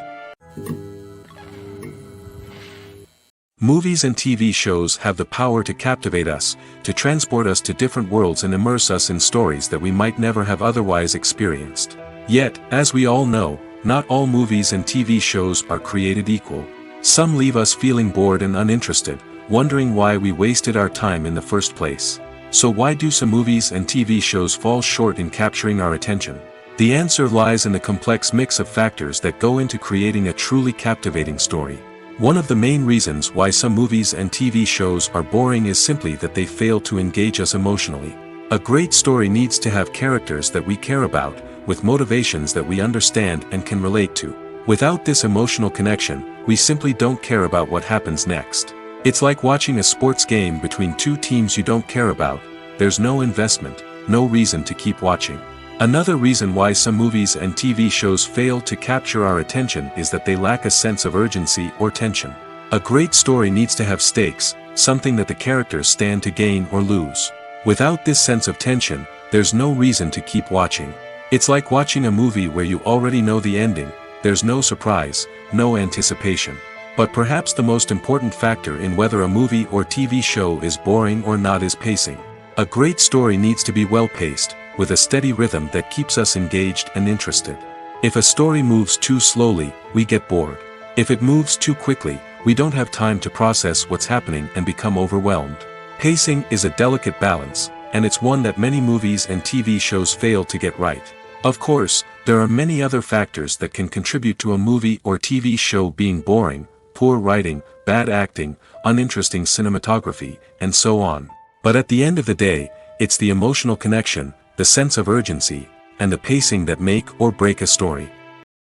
Movies and TV shows have the power to captivate us, to transport us to different worlds and immerse us in stories that we might never have otherwise experienced. Yet, as we all know, not all movies and TV shows are created equal. Some leave us feeling bored and uninterested, wondering why we wasted our time in the first place. So why do some movies and TV shows fall short in capturing our attention? The answer lies in the complex mix of factors that go into creating a truly captivating story. One of the main reasons why some movies and TV shows are boring is simply that they fail to engage us emotionally. A great story needs to have characters that we care about, with motivations that we understand and can relate to. Without this emotional connection, we simply don't care about what happens next. It's like watching a sports game between two teams you don't care about. There's no investment, no reason to keep watching. Another reason why some movies and TV shows fail to capture our attention is that they lack a sense of urgency or tension. A great story needs to have stakes, something that the characters stand to gain or lose. Without this sense of tension, there's no reason to keep watching. It's like watching a movie where you already know the ending. There's no surprise, no anticipation. But perhaps the most important factor in whether a movie or TV show is boring or not is pacing. A great story needs to be well-paced, with a steady rhythm that keeps us engaged and interested. If a story moves too slowly, we get bored. If it moves too quickly, we don't have time to process what's happening and become overwhelmed. Pacing is a delicate balance, and it's one that many movies and TV shows fail to get right. Of course, there are many other factors that can contribute to a movie or TV show being boring: poor writing, bad acting, uninteresting cinematography, and so on. But at the end of the day, it's the emotional connection, the sense of urgency, and the pacing that make or break a story.